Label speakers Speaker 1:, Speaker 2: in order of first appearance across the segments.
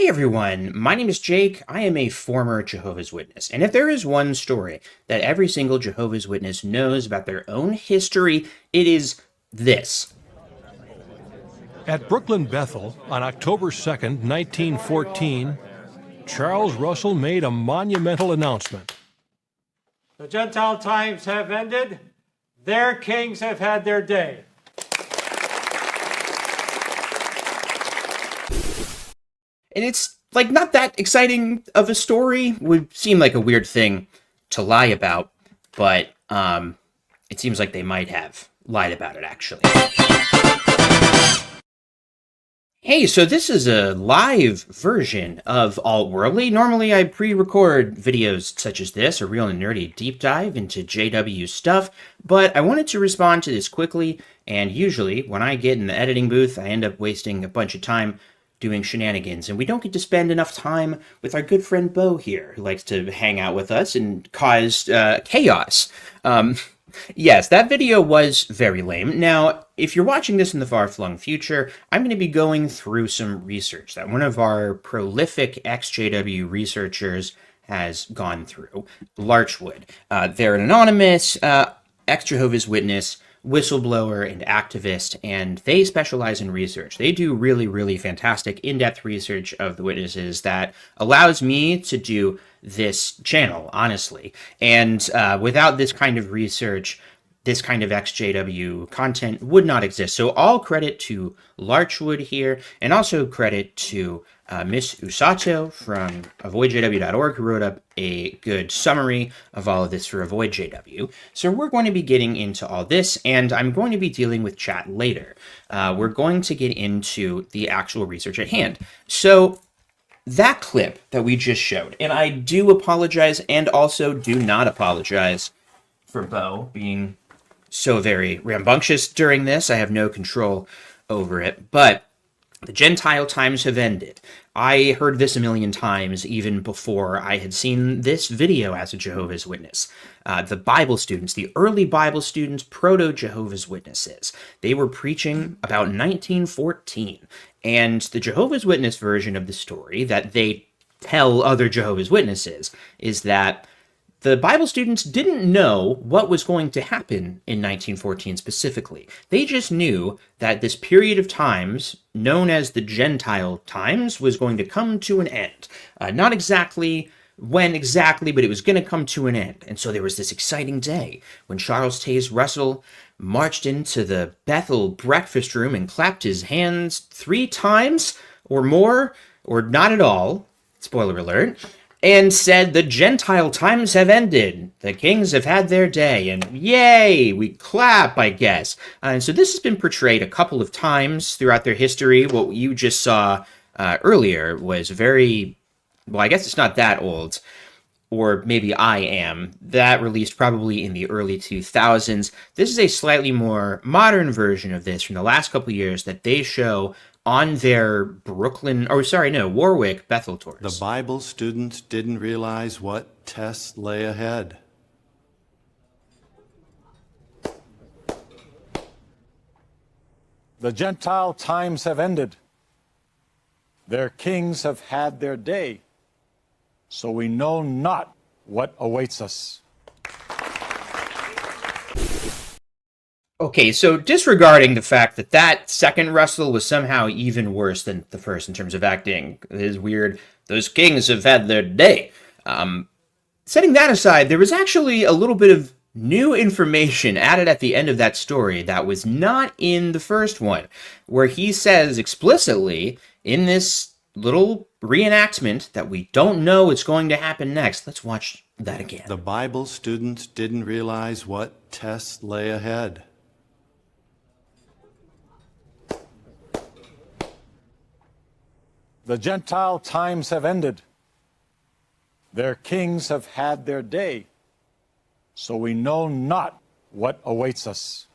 Speaker 1: Hey everyone, my name is Jake. I am a former Jehovah's Witness, and if there is one story that every single Jehovah's Witness knows about their own history, it is this.
Speaker 2: At Brooklyn Bethel on October 2nd, 1914, Charles Russell made a monumental announcement.
Speaker 3: The Gentile times have ended. Their kings have had their day.
Speaker 1: And it's like not that exciting of a story. Would seem like a weird thing to lie about, but it seems like they might have lied about it actually. Hey, so this is a live version of Alt-Worldly. Normally I pre-record videos such as this, a real nerdy deep dive into JW stuff, but I wanted to respond to this quickly, and usually when I get in the editing booth, I end up wasting a bunch of time doing shenanigans, and we don't get to spend enough time with our good friend Bo here, who likes to hang out with us and cause chaos. Yes, that video was very lame. Now, if you're watching this in the far-flung future, I'm going to be going through some research that one of our prolific exJW researchers has gone through, Larchwood. They're an anonymous ex-Jehovah's Witness whistleblower and activist, and they specialize in research. They do really, really fantastic in-depth research of the witnesses that allows me to do this channel, honestly. And without this kind of research, this kind of exJW content would not exist. So all credit to Larchwood here, and also credit to Miss Usato from avoidjw.org, who wrote up a good summary of all of this for AvoidJW. So we're going to be getting into all this, and I'm going to be dealing with chat later. We're going to get into the actual research at hand. So that clip that we just showed, and I do apologize and also do not apologize for Bo being so very rambunctious during this. I have no control over it, but the Gentile times have ended. I heard this a million times even before I had seen this video as a Jehovah's Witness. The Bible students, the early Bible students, proto-Jehovah's Witnesses, they were preaching about 1914. And the Jehovah's Witness version of the story that they tell other Jehovah's Witnesses is that the Bible students didn't know what was going to happen in 1914 specifically. They just knew that this period of times, known as the Gentile times, was going to come to an end. Not exactly when exactly, but it was going to come to an end. And so there was this exciting day when Charles Taze Russell marched into the Bethel breakfast room and clapped his hands 3 times or more, or not at all, spoiler alert, and said, "The Gentile times have ended. The kings have had their day." And yay, we clap, I guess. And so this has been portrayed a couple of times throughout their history. What you just saw earlier was very, well, I guess it's not that old, or maybe I am. That released probably in the early 2000s. This is a slightly more modern version of this from the last couple of years that they show on their Warwick Bethel tours.
Speaker 4: The Bible students didn't realize what tests lay ahead.
Speaker 5: The Gentile times have ended. Their kings have had their day, so we know not what awaits us.
Speaker 1: Okay, so disregarding the fact that that second Russell was somehow even worse than the first in terms of acting, it is weird, those kings have had their day. Setting that aside, there was actually a little bit of new information added at the end of that story that was not in the first one, where he says explicitly in this little reenactment that we don't know what's going to happen next. Let's watch that again.
Speaker 4: The Bible students didn't realize what tests lay ahead.
Speaker 5: The Gentile times have ended. Their kings have had their day, so we know not what awaits us.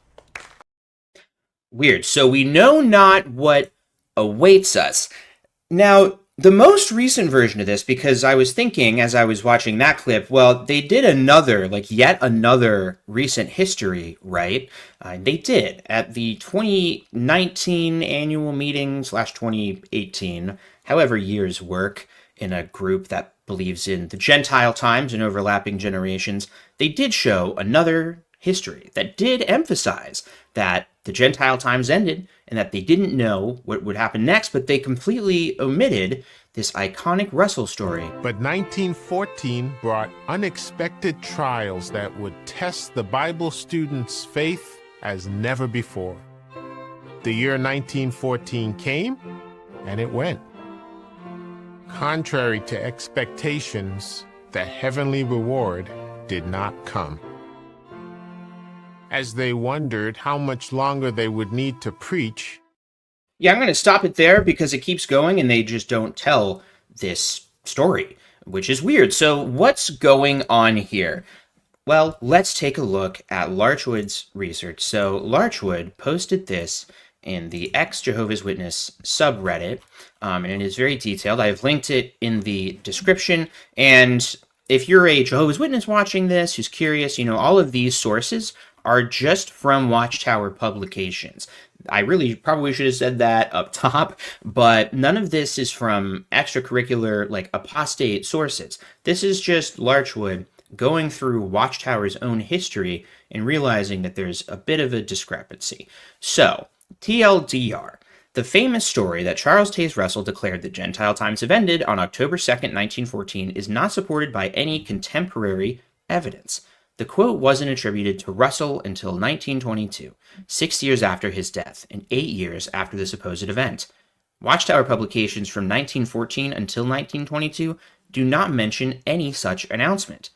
Speaker 1: Weird. So we know not what awaits us. Now, the most recent version of this, because I was thinking as I was watching that clip, well, they did another, yet another recent history, right? They did at the 2019 annual meeting / 2018 however years work in a group that believes in the Gentile times and overlapping generations, they did show another history that did emphasize that the Gentile times ended and that they didn't know what would happen next, but they completely omitted this iconic Russell story.
Speaker 6: But 1914 brought unexpected trials that would test the Bible students' faith as never before. The year 1914 came, and it went. Contrary to expectations, the heavenly reward did not come. As they wondered how much longer they would need to preach,
Speaker 1: Yeah, I'm going to stop it there because it keeps going and they just don't tell this story, which is weird. So what's going on here? Well, let's take a look at Larchwood's research. So Larchwood posted this in the ex-Jehovah's Witness subreddit, and it is very detailed. I've linked it in the description, and if you're a Jehovah's Witness watching this who's curious, all of these sources are just from Watchtower publications. I really probably should have said that up top, but none of this is from extracurricular, apostate sources. This is just Larchwood going through Watchtower's own history and realizing that there's a bit of a discrepancy. So, TLDR. The famous story that Charles Taze Russell declared the Gentile times have ended on October 2nd, 1914 is not supported by any contemporary evidence. The quote wasn't attributed to Russell until 1922, 6 years after his death, and 8 years after the supposed event. Watchtower publications from 1914 until 1922 do not mention any such announcement.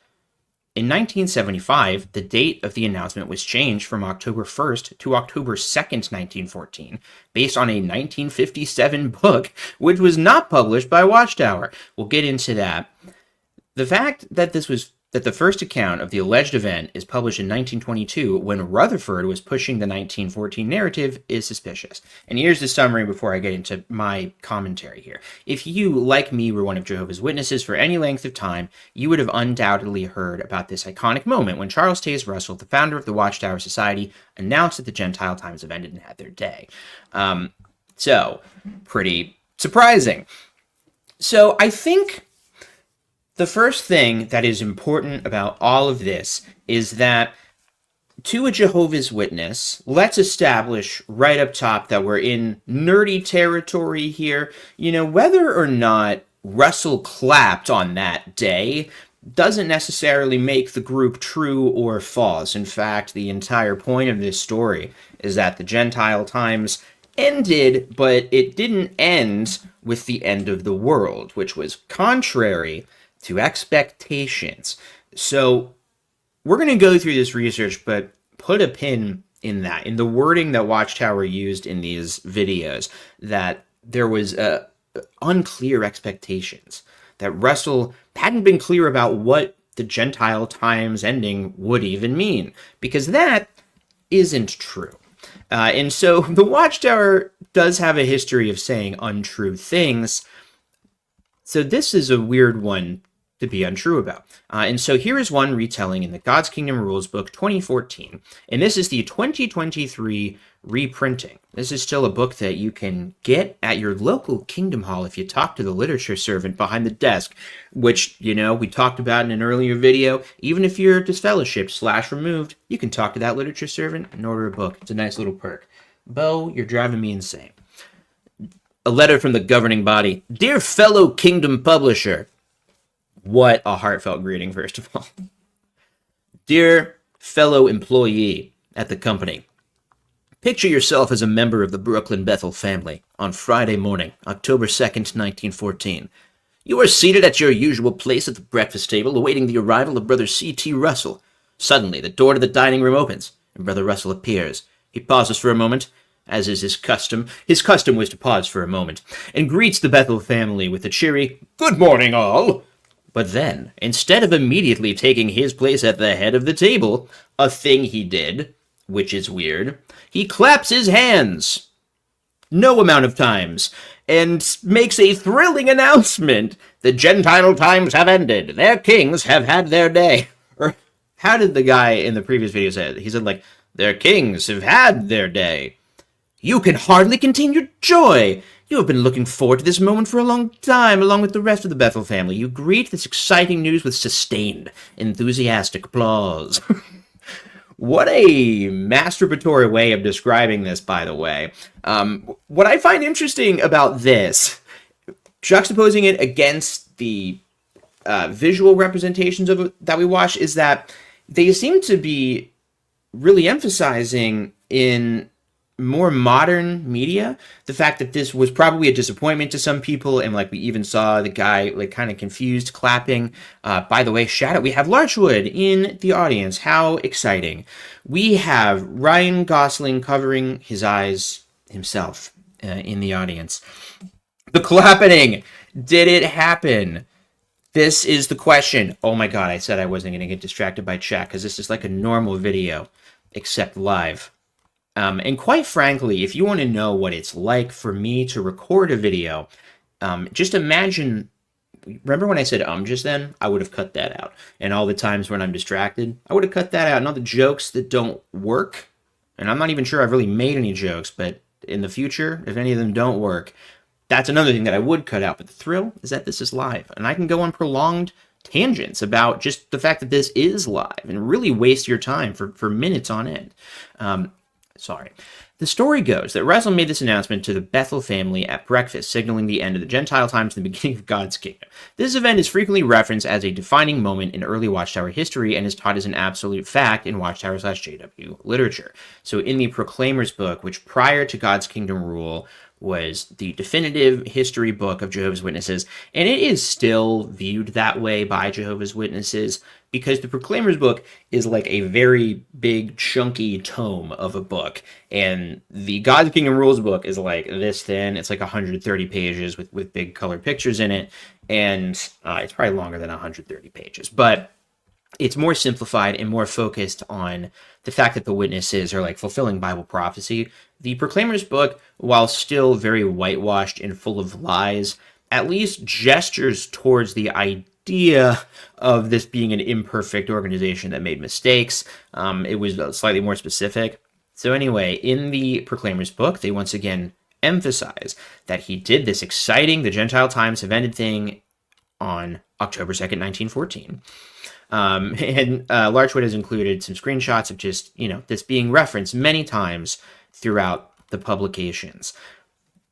Speaker 1: In 1975, the date of the announcement was changed from October 1st to October 2nd, 1914, based on a 1957 book, which was not published by Watchtower. We'll get into that. The fact that the first account of the alleged event is published in 1922 when Rutherford was pushing the 1914 narrative is suspicious. And here's the summary before I get into my commentary here. If you, like me, were one of Jehovah's Witnesses for any length of time, you would have undoubtedly heard about this iconic moment when Charles Taze Russell, the founder of the Watchtower Society, announced that the Gentile times have ended and had their day. So, pretty surprising. So, I think the first thing that is important about all of this is that to a Jehovah's Witness, let's establish right up top that we're in nerdy territory here. Whether or not Russell clapped on that day doesn't necessarily make the group true or false. In fact, the entire point of this story is that the Gentile times ended, but it didn't end with the end of the world, which was contrary to expectations. So we're going to go through this research, but put a pin in that, in the wording that Watchtower used in these videos, that there was unclear expectations, that Russell hadn't been clear about what the Gentile times ending would even mean, because that isn't true. And so the Watchtower does have a history of saying untrue things. So this is a weird one to be untrue about. And so here is one retelling in the God's Kingdom Rules book 2014. And this is the 2023 reprinting. This is still a book that you can get at your local Kingdom Hall if you talk to the literature servant behind the desk, which, we talked about in an earlier video. Even if you're disfellowshipped / removed, you can talk to that literature servant and order a book. It's a nice little perk. Bo, you're driving me insane. A letter from the governing body. Dear fellow Kingdom publisher. What a heartfelt greeting, first of all. Dear fellow employee at the company, picture yourself as a member of the Brooklyn Bethel family on Friday morning, October 2nd, 1914. You are seated at your usual place at the breakfast table, awaiting the arrival of Brother C.T. Russell. Suddenly, the door to the dining room opens, and Brother Russell appears. He pauses for a moment, as is his custom. His custom was to pause for a moment, and greets the Bethel family with a cheery, "Good morning, all." But then, instead of immediately taking his place at the head of the table, a thing he did, which is weird, he claps his hands no amount of times and makes a thrilling announcement. The Gentile times have ended. Their kings have had their day. Or how did the guy in the previous video say it? He said, their kings have had their day. You can hardly contain your joy. You have been looking forward to this moment for a long time, along with the rest of the Bethel family. You greet this exciting news with sustained, enthusiastic applause. What a masturbatory way of describing this, by the way. What I find interesting about this, juxtaposing it against the visual representations of it that we watched, is that they seem to be really emphasizing in more modern media the fact that this was probably a disappointment to some people, and like we even saw the guy like kind of confused clapping. By the way, shout out, we have Larchwood in the audience. How exciting. We have Ryan Gosling covering his eyes himself in the audience. The clapping, did it happen? This is the question. Oh my god, I said I wasn't going to get distracted by chat because this is like a normal video except live. And quite frankly, if you want to know what it's like for me to record a video, just imagine, remember when I said just then? I would have cut that out. And all the times when I'm distracted, I would have cut that out. And all the jokes that don't work, and I'm not even sure I've really made any jokes, but in the future, if any of them don't work, that's another thing that I would cut out. But the thrill is that this is live, and I can go on prolonged tangents about just the fact that this is live and really waste your time for minutes on end. Sorry. The story goes that Russell made this announcement to the Bethel family at breakfast, signaling the end of the Gentile times and the beginning of God's kingdom. This event is frequently referenced as a defining moment in early Watchtower history and is taught as an absolute fact in Watchtower/JW literature. So in the Proclaimer's book, which prior to God's kingdom rule was the definitive history book of Jehovah's Witnesses, and it is still viewed that way by Jehovah's Witnesses, because the Proclaimer's book is like a very big, chunky tome of a book, and the God's Kingdom Rules book is like this thin. It's like 130 pages with big colored pictures in it, and it's probably longer than 130 pages, but it's more simplified and more focused on the fact that the witnesses are like fulfilling Bible prophecy. The Proclaimer's book, while still very whitewashed and full of lies, at least gestures towards the idea of this being an imperfect organization that made mistakes. It was slightly more specific. So anyway, in the Proclaimer's book, they once again emphasize that he did this exciting, the Gentile times have ended thing on October 2nd, 1914. And Larchwood has included some screenshots of just, this being referenced many times throughout the publications.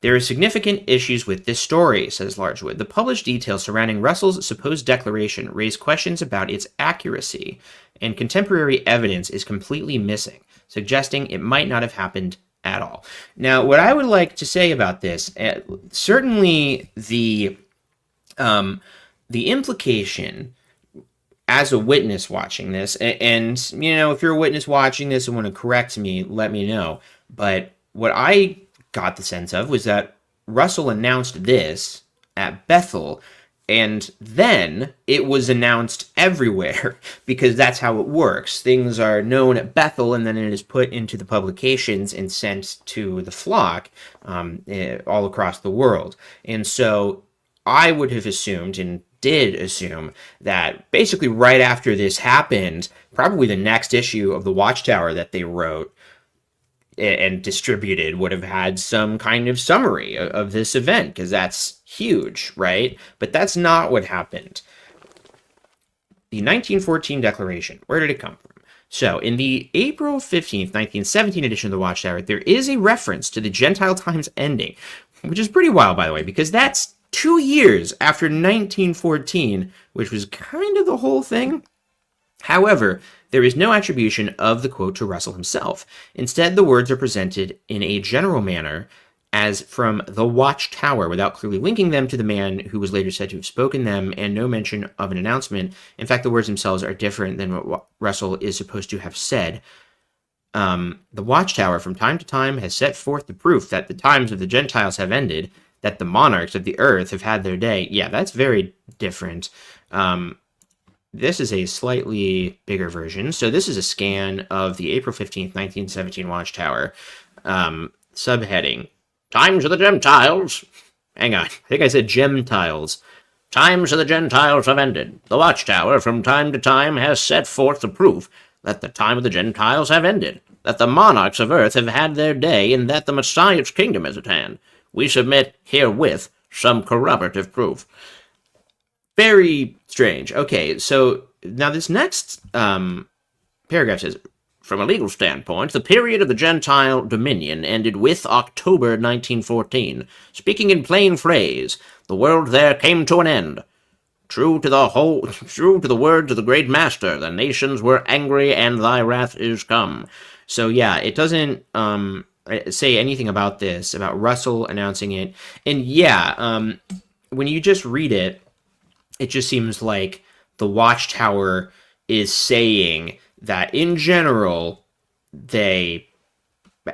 Speaker 1: There are significant issues with this story, says Larchwood. The published details surrounding Russell's supposed declaration raise questions about its accuracy, and contemporary evidence is completely missing, suggesting it might not have happened at all. Now, what I would like to say about this, certainly the implication as a witness watching this, and, if you're a witness watching this and want to correct me, let me know. But what I got the sense of was that Russell announced this at Bethel, and then it was announced everywhere, because that's how it works. Things are known at Bethel, and then it is put into the publications and sent to the flock all across the world. And so I would have assumed, and did assume, that basically right after this happened, probably the next issue of the Watchtower that they wrote and distributed would have had some kind of summary of this event, because that's huge, right? But that's not what happened. The 1914 Declaration, where did it come from? So, in the April 15th, 1917 edition of the Watchtower, there is a reference to the Gentile times ending, which is pretty wild, by the way, because that's 2 years after 1914, which was kind of the whole thing. However, there is no attribution of the quote to Russell himself. Instead, the words are presented in a general manner as from the Watchtower, without clearly linking them to the man who was later said to have spoken them, and no mention of an announcement. In fact, the words themselves are different than what Russell is supposed to have said. The Watchtower from time to time has set forth the proof that the times of the Gentiles have ended, that the monarchs of the earth have had their day. Yeah, that's very different. This is a slightly bigger version. So this is a scan of the April 15th, 1917 Watchtower. Subheading, Times of the Gentiles. Hang on, I think I said Gentiles. Times of the Gentiles have ended. The Watchtower from time to time has set forth the proof that the time of the Gentiles have ended, that the monarchs of earth have had their day, and that the Messiah's kingdom is at hand. We submit herewith some corroborative proof. Very strange. Okay, so now this next paragraph says, from a legal standpoint, the period of the Gentile dominion ended with October 1914. Speaking in plain phrase, the world there came to an end. True to the words of the great master, the nations were angry and thy wrath is come. So yeah, it doesn't say anything about this, about Russell announcing it. And yeah, when you just read it, it just seems like the Watchtower is saying that in general, they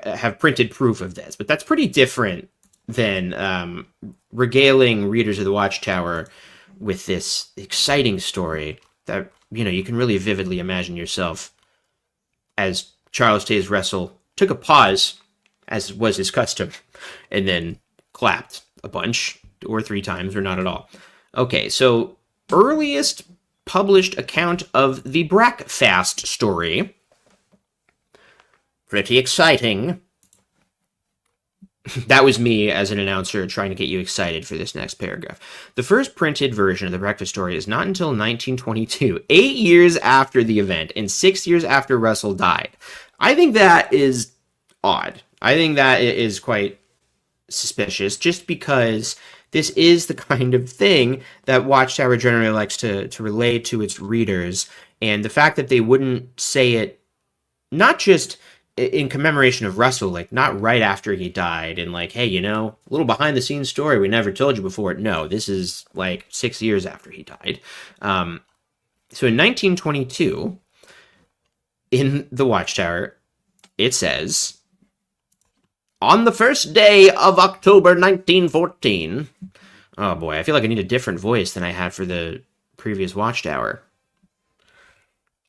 Speaker 1: have printed proof of this. But that's pretty different than regaling readers of the Watchtower with this exciting story that, you can really vividly imagine yourself as Charles Taze Russell took a pause, as was his custom, and then clapped a bunch, or 3 times, or not at all. Okay, so earliest published account of the Breakfast story. Pretty exciting. That was me as an announcer trying to get you excited for this next paragraph. The first printed version of the Breakfast story is not until 1922, 8 years after the event and 6 years after Russell died. I think that is odd. I think that is quite suspicious, just because this is the kind of thing that Watchtower generally likes to relay to its readers, and the fact that they wouldn't say it not just in commemoration of Russell, like not right after he died and like, hey, a little behind the scenes story we never told you before. No, this is like 6 years after he died. So in 1922, in the Watchtower, it says, on the first day of October 1914, oh boy, I feel like I need a different voice than I had for the previous Watchtower.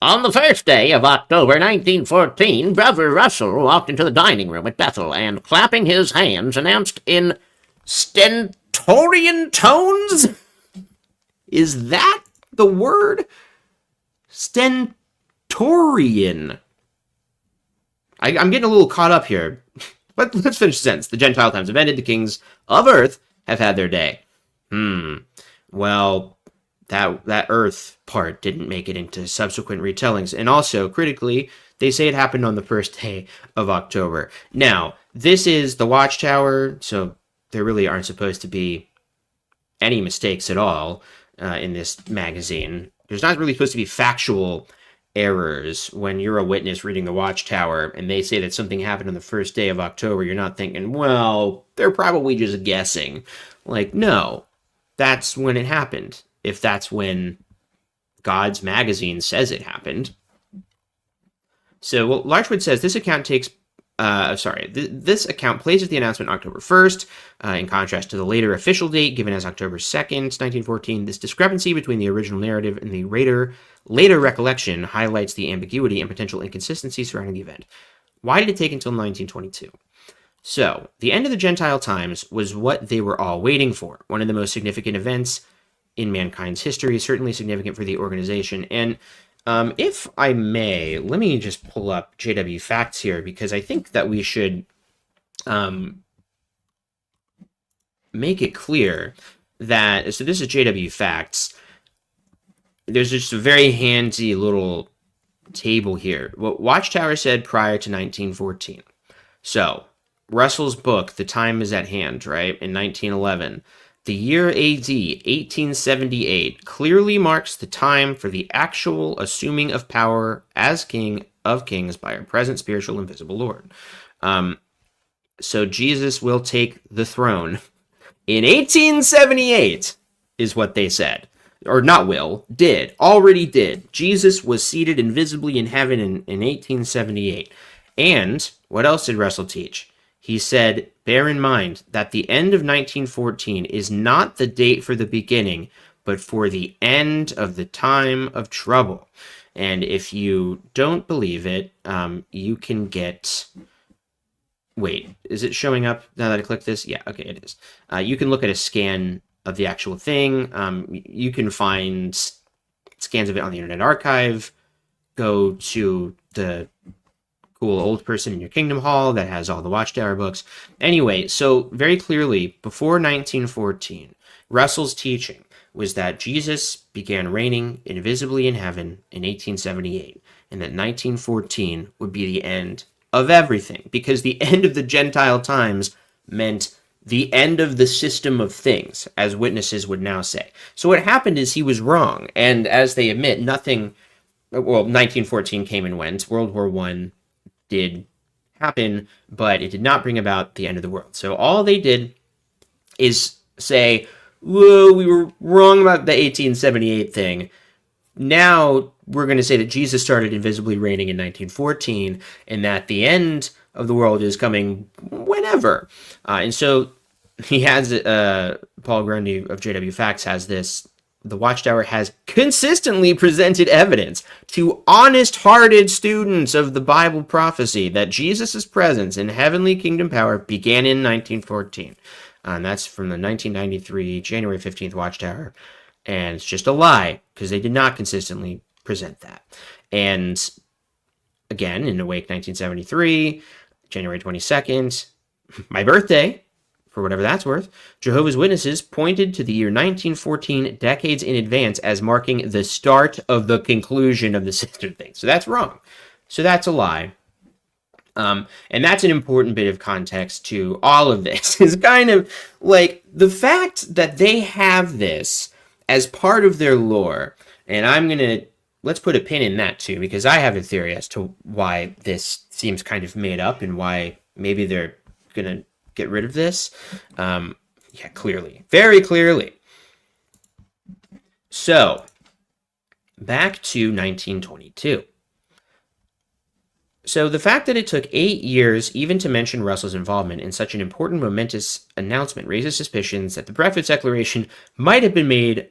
Speaker 1: On the first day of October 1914, Brother Russell walked into the dining room at Bethel and, clapping his hands, announced in stentorian tones? Is that the word? Stentorian. I'm getting a little caught up here. But let's finish the sentence. The Gentile times have ended. The kings of earth have had their day. Well, that earth part didn't make it into subsequent retellings. And also, critically, they say it happened on the first day of October. Now, this is the Watchtower, so there really aren't supposed to be any mistakes at all in this magazine. There's not really supposed to be factual errors when you're a witness reading the Watchtower and they say that something happened on the first day of October. You're not thinking, well, they're probably just guessing. Like, no, that's when it happened. If that's when God's magazine says it happened. So, well, Larchwood says this account takes, this account places the announcement October 1st, in contrast to the later official date given as October 2nd, 1914. This discrepancy between the original narrative and the later recollection highlights the ambiguity and potential inconsistency surrounding the event. Why did it take until 1922? So, the end of the Gentile times was what they were all waiting for. One of the most significant events in mankind's history, certainly significant for the organization. And if I may, let me just pull up JW Facts here, because I think that we should make it clear that, so this is JW Facts. There's just a very handy little table here. What Watchtower said prior to 1914. So, Russell's book, The Time is at Hand, right, in 1911. The year AD, 1878, clearly marks the time for the actual assuming of power as King of Kings by our present spiritual and visible Lord. So Jesus will take the throne in 1878, is what they said. Or not will, did, already did. Jesus was seated invisibly in heaven in 1878. And what else did Russell teach? He said, bear in mind that the end of 1914 is not the date for the beginning, but for the end of the time of trouble. And if you don't believe it, you can get... Wait, is it showing up now that I click this? Yeah, okay, it is. You can look at a scan of the actual thing. You can find scans of it on the Internet Archive. Go to the cool old person in your kingdom hall that has all the Watchtower books. Anyway, so very clearly, before 1914, Russell's teaching was that Jesus began reigning invisibly in heaven in 1878, and that 1914 would be the end of everything, because the end of the Gentile times meant the end of the system of things, as witnesses would now say. So what happened is he was wrong, and as they admit, 1914 came and went. World War I did happen, but it did not bring about the end of the world. So all they did is say, whoa, we were wrong about the 1878 thing. Now we're going to say that Jesus started invisibly reigning in 1914, and that the end of the world is coming whenever. And so he has, Paul Grundy of JW Facts has this: the Watchtower has consistently presented evidence to honest-hearted students of the Bible prophecy that Jesus' presence in heavenly kingdom power began in 1914. And that's from the 1993 January 15th Watchtower. And it's just a lie, because they did not consistently present that. And again, in Awake 1973, January 22nd, my birthday, for whatever that's worth, Jehovah's Witnesses pointed to the year 1914 decades in advance as marking the start of the conclusion of the sister thing. So that's wrong. So that's a lie. And that's an important bit of context to all of this. Is kind of like the fact that they have this as part of their lore. And let's put a pin in that too, because I have a theory as to why this seems kind of made up and why maybe they're going to get rid of this. Yeah, clearly. Very clearly. So, back to 1922. So the fact that it took 8 years even to mention Russell's involvement in such an important momentous announcement raises suspicions that the Breakfast Declaration might have been made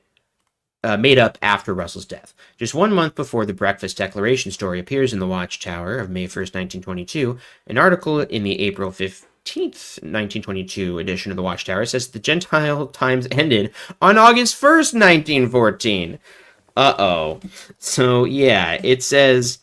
Speaker 1: up after Russell's death. Just 1 month before the Breakfast Declaration story appears in the Watchtower of May 1st, 1922, an article in the April 15th, 1922 edition of the Watchtower says the Gentile times ended on August 1st, 1914. Uh-oh. So, yeah, it says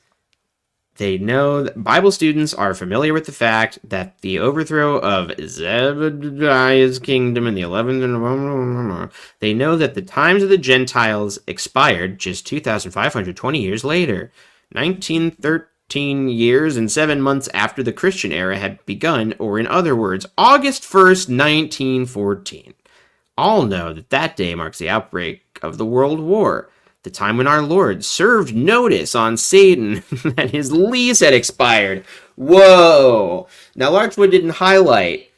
Speaker 1: they know that Bible students are familiar with the fact that the overthrow of Zebediah's kingdom in the 11th, they know that the times of the Gentiles expired just 2,520 years later, 1913 years and 7 months after the Christian era had begun, or in other words, August 1st, 1914. All know that that day marks the outbreak of the World War, the time when our Lord served notice on Satan that his lease had expired. Whoa! Now, Larchwood didn't highlight.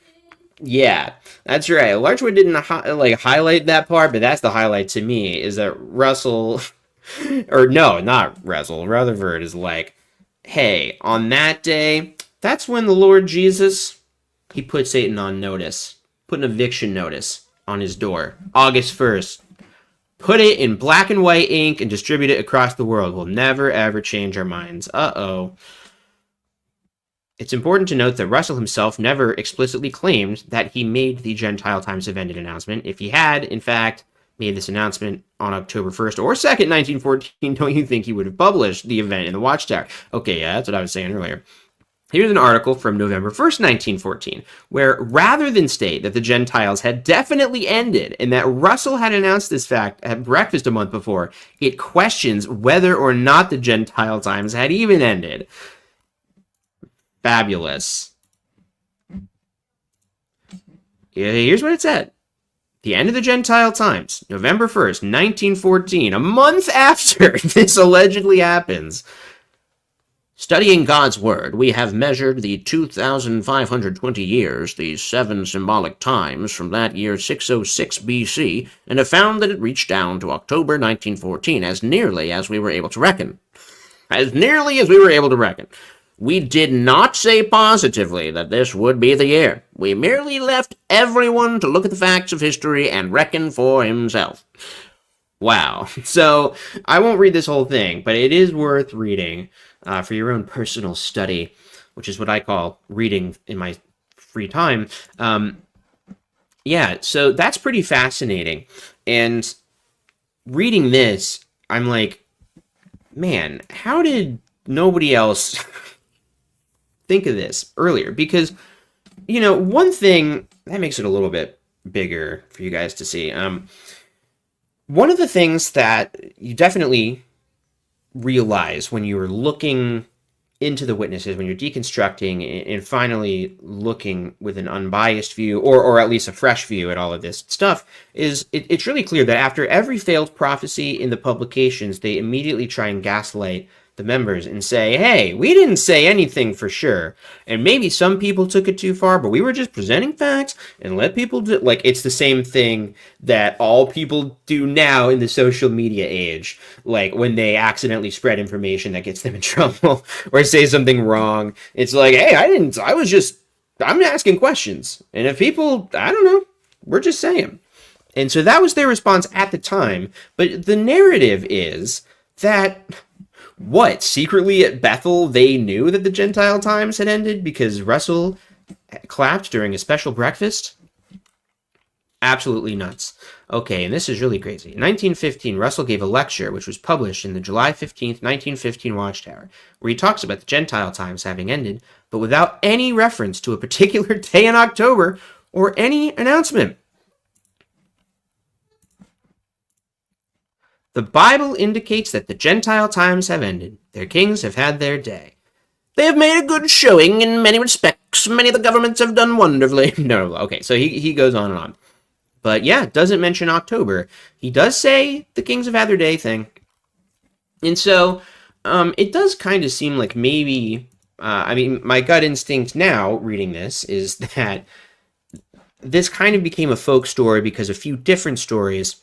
Speaker 1: Yeah, that's right. Larchwood didn't highlight that part, but that's the highlight to me, is that Russell, or no, not Russell, Rutherford is like, hey, on that day, that's when the Lord Jesus, he put Satan on notice, put an eviction notice on his door, August 1st. Put it in black and white ink and distribute it across the world. We'll never, ever change our minds. Uh-oh. It's important to note that Russell himself never explicitly claimed that he made the Gentile times have ended announcement. If he had, in fact, made this announcement on October 1st or 2nd, 1914, don't you think he would have published the event in the Watchtower? Okay, yeah, that's what I was saying earlier. Here's an article from November 1st, 1914, where rather than state that the Gentiles had definitely ended and that Russell had announced this fact at breakfast a month before, it questions whether or not the Gentile times had even ended. Fabulous. Here's what it said. The end of the Gentile times, November 1st, 1914, a month after this allegedly happens. Studying God's Word, we have measured the 2,520 years, the 7 symbolic times from that year 606 BC, and have found that it reached down to October 1914, as nearly as we were able to reckon. As nearly as we were able to reckon. We did not say positively that this would be the year. We merely left everyone to look at the facts of history and reckon for himself. Wow. So, I won't read this whole thing, but it is worth reading. For your own personal study, which is what I call reading in my free time. Yeah, so that's pretty fascinating. And reading this, I'm like, man, how did nobody else think of this earlier, because, one thing that makes it a little bit bigger for you guys to see. One of the things that you definitely realize when you're looking into the witnesses, when you're deconstructing and finally looking with an unbiased view, or at least a fresh view at all of this stuff, is it's really clear that after every failed prophecy in the publications, they immediately try and gaslight the members and say, hey, we didn't say anything for sure. And maybe some people took it too far, but we were just presenting facts and let people do, like, it's the same thing that all people do now in the social media age. Like when they accidentally spread information that gets them in trouble or say something wrong. It's like, hey, I'm asking questions. And if people, I don't know, we're just saying. And so that was their response at the time. But the narrative is that, secretly at Bethel, they knew that the Gentile times had ended because Russell clapped during a special breakfast? Absolutely nuts. Okay, and this is really crazy. In 1915, Russell gave a lecture, which was published in the July 15th, 1915 Watchtower, where he talks about the Gentile times having ended, but without any reference to a particular day in October or any announcement. The Bible indicates that the Gentile times have ended. Their kings have had their day. They have made a good showing in many respects. Many of the governments have done wonderfully. No, okay, so he goes on and on. But yeah, doesn't mention October. He does say the kings have had their day thing. And so it does kind of seem like maybe, my gut instinct now reading this is that this kind of became a folk story because a few different stories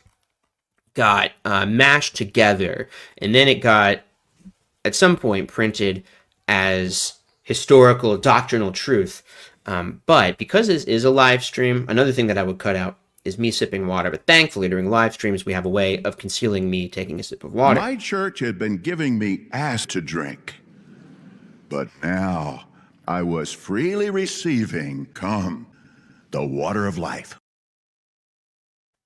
Speaker 1: got mashed together, and then it got at some point printed as historical doctrinal truth. But because this is a live stream, another thing that I would cut out is me sipping water. But thankfully, during live streams, we have a way of concealing me taking a sip of water.
Speaker 7: My church had been giving me ass to drink, but now I was freely receiving, the water of life.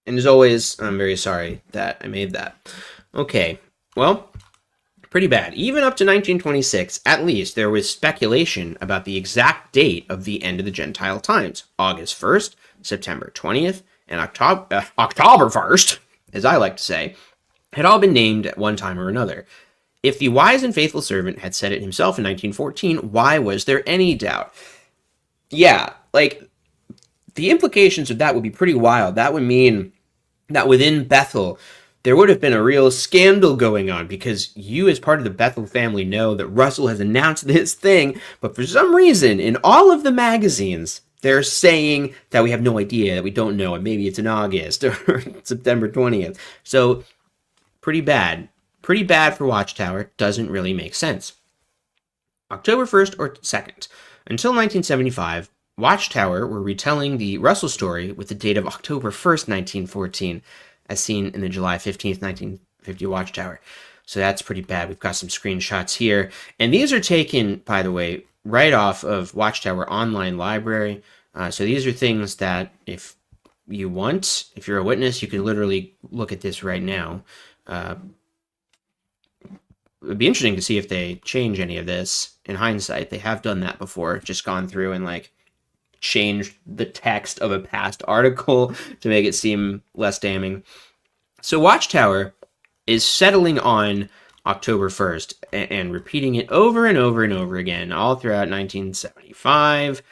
Speaker 1: And as always, I'm very sorry that I made that. Okay, well, pretty bad. Even up to 1926, at least, there was speculation about the exact date of the end of the Gentile times. August 1st, September 20th, and October 1st, as I like to say, had all been named at one time or another. If the wise and faithful servant had said it himself in 1914, why was there any doubt? Yeah, like, the implications of that would be pretty wild. That would mean that within Bethel, there would have been a real scandal going on because you as part of the Bethel family know that Russell has announced this thing, but for some reason, in all of the magazines, they're saying that we have no idea, that we don't know, and maybe it's in August or September 20th. So, pretty bad. Pretty bad for Watchtower. Doesn't really make sense. October 1st or 2nd. Until 1975, Watchtower were retelling the Russell story with the date of October 1st, 1914, as seen in the July 15th, 1950 Watchtower. So that's pretty bad. We've got some screenshots here. And these are taken, by the way, right off of Watchtower Online Library. So these are things that if you want, if you're a witness, you can literally look at this right now. It would be interesting to see if they change any of this in hindsight. They have done that before, just gone through and changed the text of a past article to make it seem less damning. So Watchtower is settling on October 1st and repeating it over and over and over again all throughout 1975.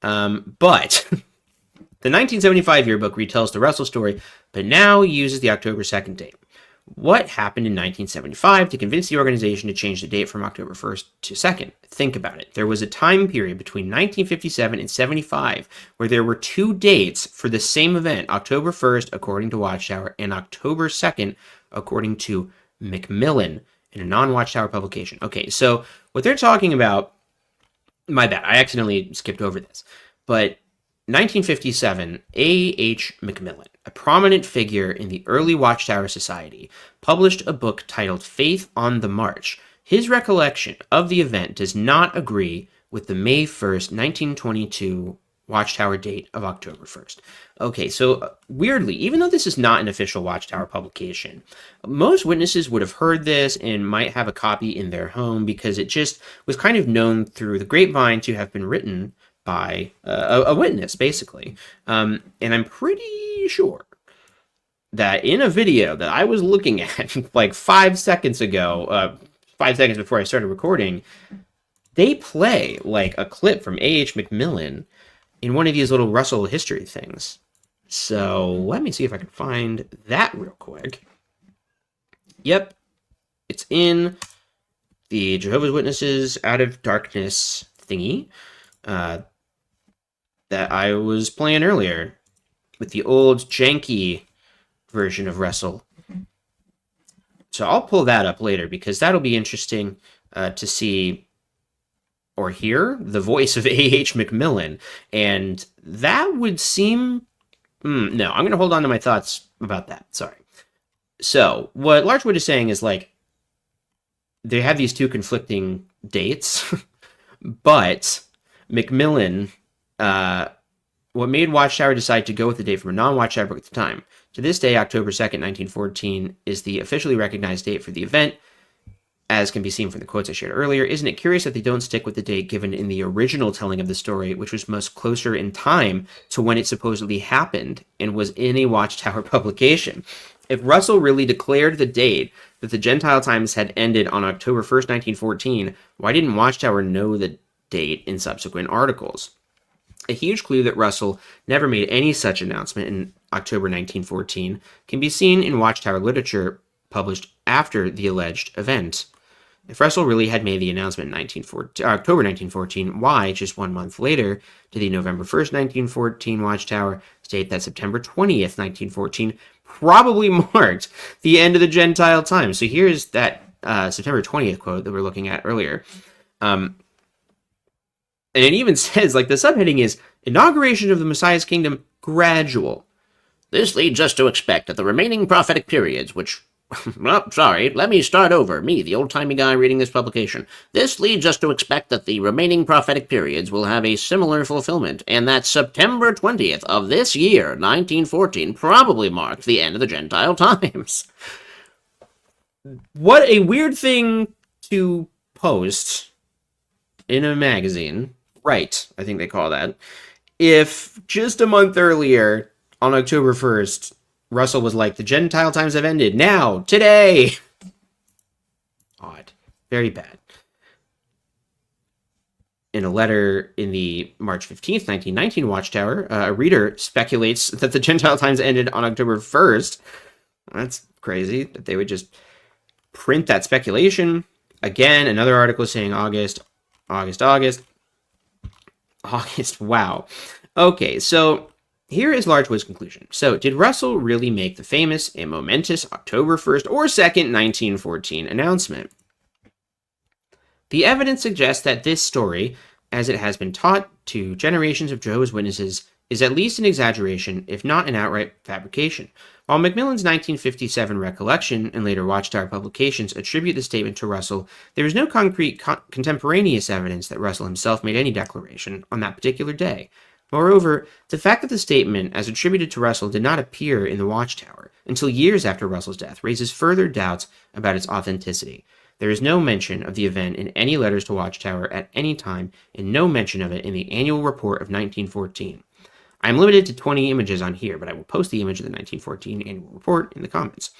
Speaker 1: But the 1975 yearbook retells the Russell story, but now uses the October 2nd date. What happened in 1975 to convince the organization to change the date from October 1st to 2nd? Think about it. There was a time period between 1957 and 75 where there were two dates for the same event, October 1st, according to Watchtower, and October 2nd, according to Macmillan, in a non-Watchtower publication. Okay, so what they're talking about, my bad, I accidentally skipped over this, but 1957, A.H. Macmillan, a prominent figure in the early Watchtower Society, published a book titled Faith on the March. His recollection of the event does not agree with the May 1st, 1922 Watchtower date of October 1st. Okay, so weirdly, even though this is not an official Watchtower publication, most witnesses would have heard this and might have a copy in their home because it just was kind of known through the grapevine to have been written by a witness, basically. And I'm pretty sure that in a video that I was looking at like 5 seconds ago, 5 seconds before I started recording, they play like a clip from A.H. Macmillan in one of these little Russell history things. So let me see if I can find that real quick. Yep, it's in the Jehovah's Witnesses Out of Darkness thingy that I was playing earlier with the old janky version of Russell. So I'll pull that up later because that'll be interesting to see or hear the voice of A.H. Macmillan. And that would seem... no, I'm going to hold on to my thoughts about that. Sorry. So what Larchwood is saying is like, they have these two conflicting dates, but Macmillan, what made Watchtower decide to go with the date from a non-Watchtower book at the time? To this day, October 2nd, 1914, is the officially recognized date for the event, as can be seen from the quotes I shared earlier. Isn't it curious that they don't stick with the date given in the original telling of the story, which was most closer in time to when it supposedly happened and was in a Watchtower publication? If Russell really declared the date that the Gentile times had ended on October 1st, 1914, why didn't Watchtower know the date in subsequent articles? A huge clue that Russell never made any such announcement in October 1914 can be seen in Watchtower literature published after the alleged event. If Russell really had made the announcement in October 1914, why, just 1 month later, did the November 1st, 1914 Watchtower state that September 20th, 1914 probably marked the end of the Gentile time? So here's that September 20th quote that we were looking at earlier. And it even says, like, the subheading is, Inauguration of the Messiah's Kingdom Gradual. This leads us to expect that the remaining prophetic periods, which... let me start over. Me, the old-timey guy reading this publication. This leads us to expect that the remaining prophetic periods will have a similar fulfillment, and that September 20th of this year, 1914, probably marked the end of the Gentile times. What a weird thing to post in a magazine. Right, I think they call that. If just a month earlier, on October 1st, Russell was like, the Gentile times have ended. Now, today. Odd. Very bad. In a letter in the March 15th, 1919 Watchtower, a reader speculates that the Gentile times ended on October 1st. That's crazy that they would just print that speculation. Again, another article saying August. Wow. Okay, so here is Larchwood's conclusion. So, did Russell really make the famous and momentous October 1st or 2nd, 1914 announcement? The evidence suggests that this story, as it has been taught to generations of Jehovah's Witnesses, is at least an exaggeration, if not an outright fabrication. While Macmillan's 1957 recollection and later Watchtower publications attribute the statement to Russell, there is no concrete contemporaneous evidence that Russell himself made any declaration on that particular day. Moreover, the fact that the statement, as attributed to Russell, did not appear in the Watchtower until years after Russell's death raises further doubts about its authenticity. There is no mention of the event in any letters to Watchtower at any time, and no mention of it in the annual report of 1914. I am limited to 20 images on here, but I will post the image of the 1914 annual report in the comments.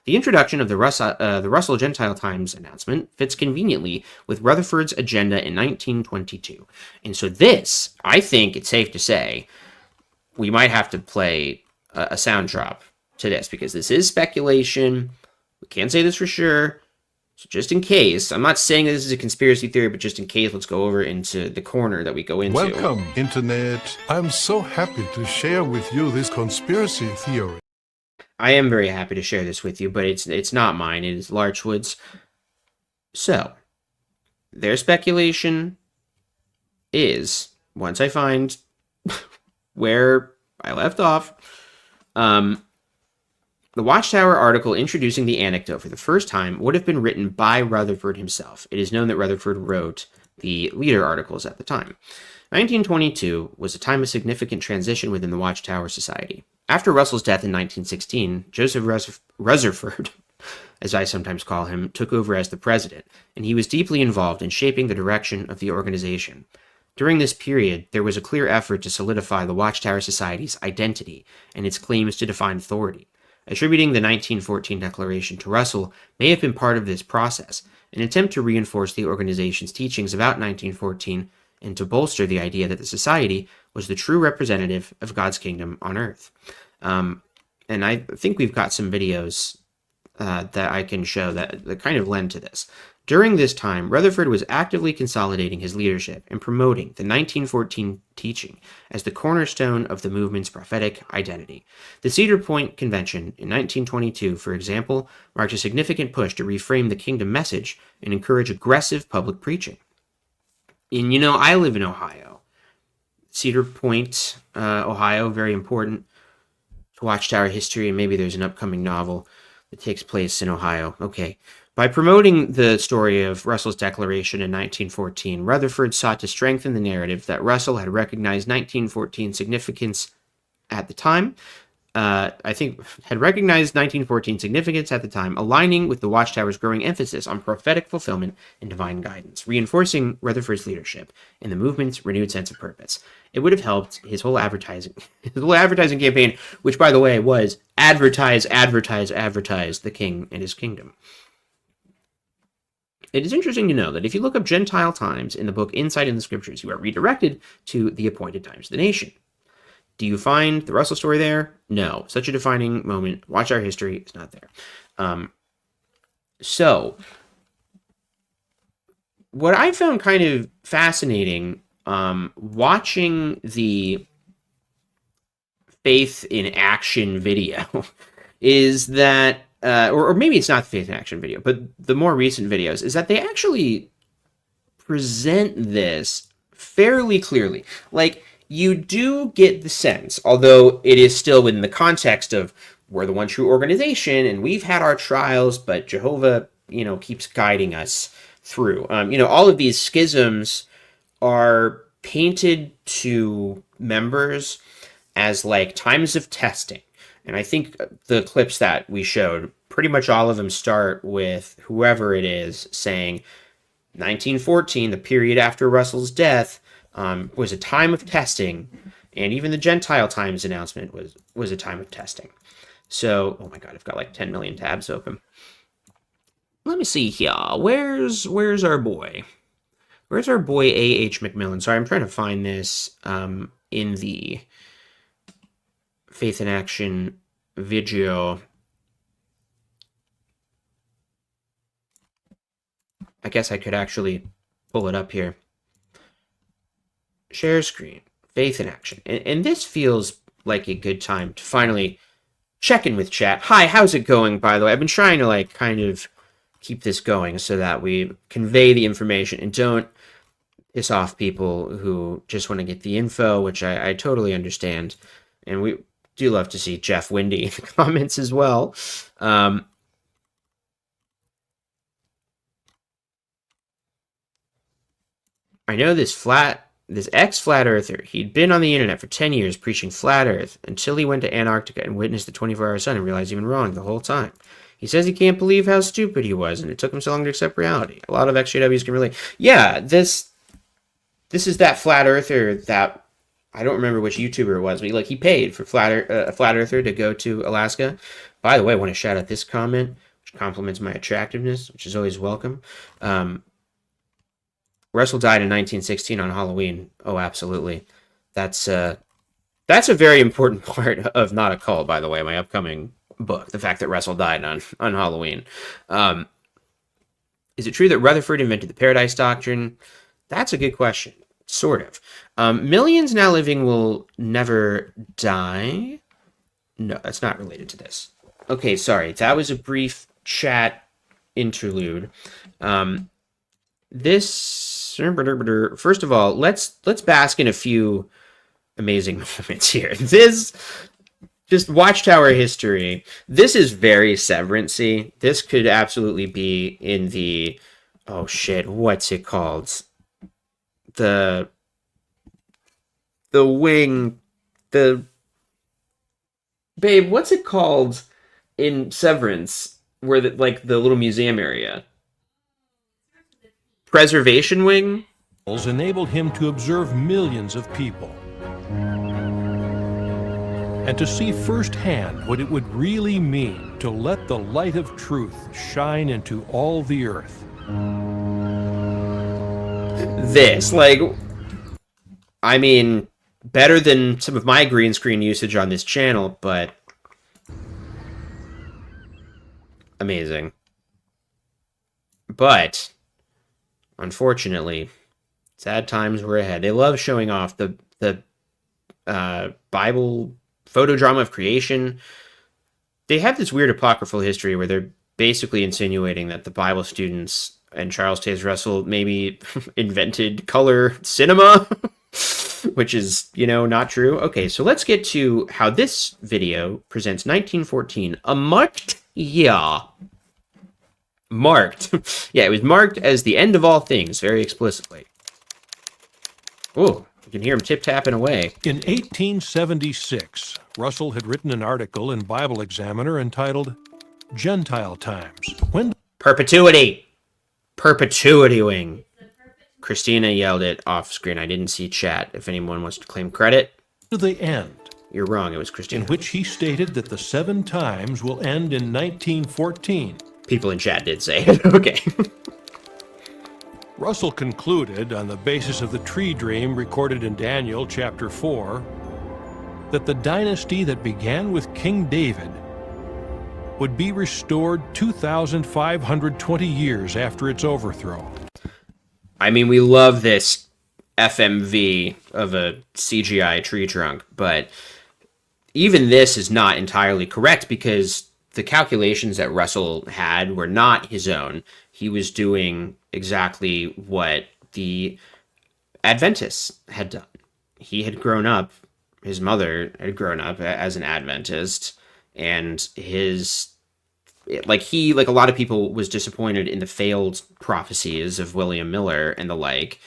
Speaker 1: The introduction of the Russell Gentile Times announcement fits conveniently with Rutherford's agenda in 1922. And so this, I think it's safe to say, we might have to play a sound drop to this, because this is speculation. We can't say this for sure. So just in case, I'm not saying that this is a conspiracy theory, but just in case, let's go over into the corner that we go into.
Speaker 8: Welcome, Internet. I'm so happy to share with you this conspiracy theory.
Speaker 1: I am very happy to share this with you, but it's not mine. It is Larchwood's. So, their speculation is, once I find where I left off, the Watchtower article introducing the anecdote for the first time would have been written by Rutherford himself. It is known that Rutherford wrote the leader articles at the time. 1922 was a time of significant transition within the Watchtower Society. After Russell's death in 1916, Joseph Rutherford, as I sometimes call him, took over as the president, and he was deeply involved in shaping the direction of the organization. During this period, there was a clear effort to solidify the Watchtower Society's identity and its claims to define authority. Attributing the 1914 declaration to Russell may have been part of this process, an attempt to reinforce the organization's teachings about 1914 and to bolster the idea that the society was the true representative of God's kingdom on earth. And I think we've got some videos that I can show that kind of lend to this. During this time, Rutherford was actively consolidating his leadership and promoting the 1914 teaching as the cornerstone of the movement's prophetic identity. The Cedar Point Convention in 1922, for example, marked a significant push to reframe the kingdom message and encourage aggressive public preaching. And I live in Ohio. Cedar Point, Ohio, very important to Watchtower history, and maybe there's an upcoming novel that takes place in Ohio. Okay. By promoting the story of Russell's declaration in 1914, Rutherford sought to strengthen the narrative that Russell had recognized 1914 significance at the time. Had recognized 1914 significance at the time, aligning with the Watchtower's growing emphasis on prophetic fulfillment and divine guidance, reinforcing Rutherford's leadership and the movement's renewed sense of purpose. It would have helped his whole advertising campaign, which, by the way, was advertise the king and his kingdom. It is interesting to know that if you look up Gentile times in the book Insight in the Scriptures, you are redirected to the appointed times of the nation. Do you find the Russell story there? No. Such a defining moment. Watch our history. It's not there. So, what I found kind of fascinating watching the Faith in Action video is that or maybe it's not the Faith in Action video, but the more recent videos, is that they actually present this fairly clearly. Like, you do get the sense, although it is still within the context of we're the one true organization and we've had our trials, but Jehovah, keeps guiding us through. All of these schisms are painted to members as like times of testing. And I think the clips that we showed, pretty much all of them start with whoever it is saying 1914, the period after Russell's death, was a time of testing. And even the Gentile Times announcement was a time of testing. So, oh my God, I've got like 10 million tabs open. Let me see here. Where's our boy? Where's our boy A.H. McMillan? Sorry, I'm trying to find this in the Faith in Action video. I guess I could actually pull it up here. Share screen. Faith in Action. And this feels like a good time to finally check in with chat. Hi, how's it going, by the way? I've been trying to kind of keep this going so that we convey the information and don't piss off people who just want to get the info, which I totally understand. And we do love to see Jeff Windy in the comments as well. I know this ex-flat earther. He'd been on the internet for 10 years preaching flat earth until he went to Antarctica and witnessed the 24-hour sun and realized he'd been wrong the whole time. He says he can't believe how stupid he was and it took him so long to accept reality. A lot of exJWs can relate. Yeah, this is that flat earther that I don't remember which YouTuber it was, but he paid for a flat earther to go to Alaska. By the way, I want to shout out this comment, which compliments my attractiveness, which is always welcome. Russell died in 1916 on Halloween. Oh, absolutely. That's a very important part of Not a Cult, by the way, my upcoming book, the fact that Russell died on Halloween. Is it true that Rutherford invented the Paradise Doctrine? That's a good question. Sort of. Millions now living will never die. No, that's not related to this. Okay, sorry. That was a brief chat interlude. First of all, let's bask in a few amazing moments here. This, just Watchtower history. This is very Severance-y. This could absolutely be in the, oh shit, what's it called? the wing, the babe, what's it called in Severance, where the little museum area? Preservation wing?
Speaker 2: Enabled him to observe millions of people and to see firsthand what it would really mean to let the light of truth shine into all the earth.
Speaker 1: This, like, I mean, better than some of my green screen usage on this channel, but amazing. But unfortunately, sad times were ahead. They love showing off the Bible photo drama of creation. They have this weird apocryphal history where they're basically insinuating that the Bible students and Charles Taze Russell maybe invented color cinema, which is, not true. Okay, so let's get to how this video presents 1914, a marked year. Marked. Yeah, it was marked as the end of all things, very explicitly. Oh, you can hear him tip-tapping away.
Speaker 2: In 1876, Russell had written an article in Bible Examiner entitled Gentile Times. When
Speaker 1: Perpetuity! Perpetuity wing. Christina yelled it off screen. I didn't see chat. If anyone wants to claim credit.
Speaker 2: do they end?
Speaker 1: You're wrong. It was Christina.
Speaker 2: In which he stated that the 7 times will end in 1914.
Speaker 1: People in chat did say it. Okay.
Speaker 2: Russell concluded, on the basis of the tree dream recorded in Daniel chapter 4, that the dynasty that began with King David would be restored 2,520 years after its overthrow.
Speaker 1: I mean, we love this FMV of a CGI tree trunk, but even this is not entirely correct because the calculations that Russell had were not his own. He was doing exactly what the Adventists had done. He had grown up, his mother had grown up as an Adventist, and like a lot of people, was disappointed in the failed prophecies of William Miller and the like.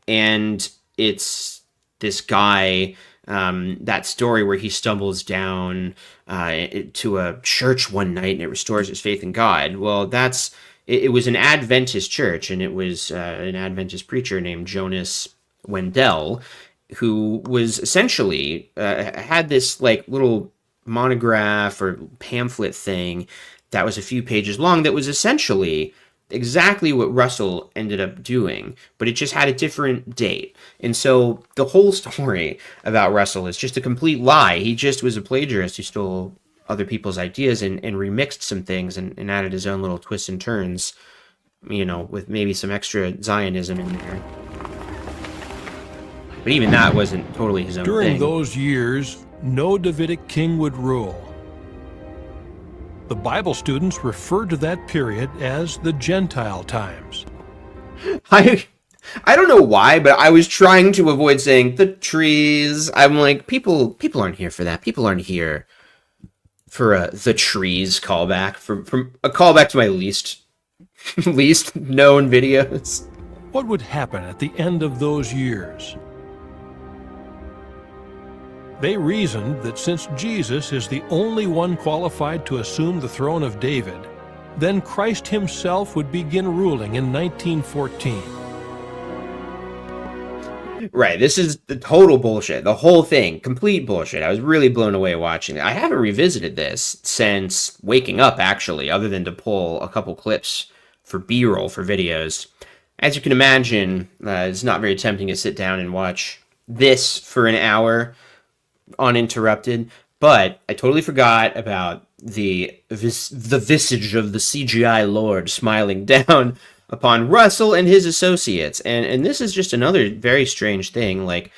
Speaker 1: And it's this guy, that story where he stumbles down to a church one night and it restores his faith in God. Well, it was an Adventist church, and it was an Adventist preacher named Jonas Wendell, who was essentially had this like little monograph or pamphlet thing that was a few pages long that was essentially exactly what Russell ended up doing, but it just had a different date. And so the whole story about Russell is just a complete lie. He just was a plagiarist who stole other people's ideas and remixed some things and added his own little twists and turns, with maybe some extra Zionism in there. But even that wasn't totally his own thing.
Speaker 2: During those years, no Davidic king would rule. The Bible students referred to that period as the Gentile times.
Speaker 1: I don't know why, but I was trying to avoid saying the trees. I'm like, people aren't here for that. People aren't here for the trees callback, from a callback to my least known videos.
Speaker 2: What would happen at the end of those years? They reasoned that since Jesus is the only one qualified to assume the throne of David, then Christ himself would begin ruling in 1914.
Speaker 1: Right, this is the total bullshit. The whole thing, complete bullshit. I was really blown away watching it. I haven't revisited this since waking up, actually, other than to pull a couple clips for B-roll for videos. As you can imagine, it's not very tempting to sit down and watch this for an hour uninterrupted, but I totally forgot about the visage of the CGI Lord smiling down upon Russell and his associates. And this is just another very strange thing. Like,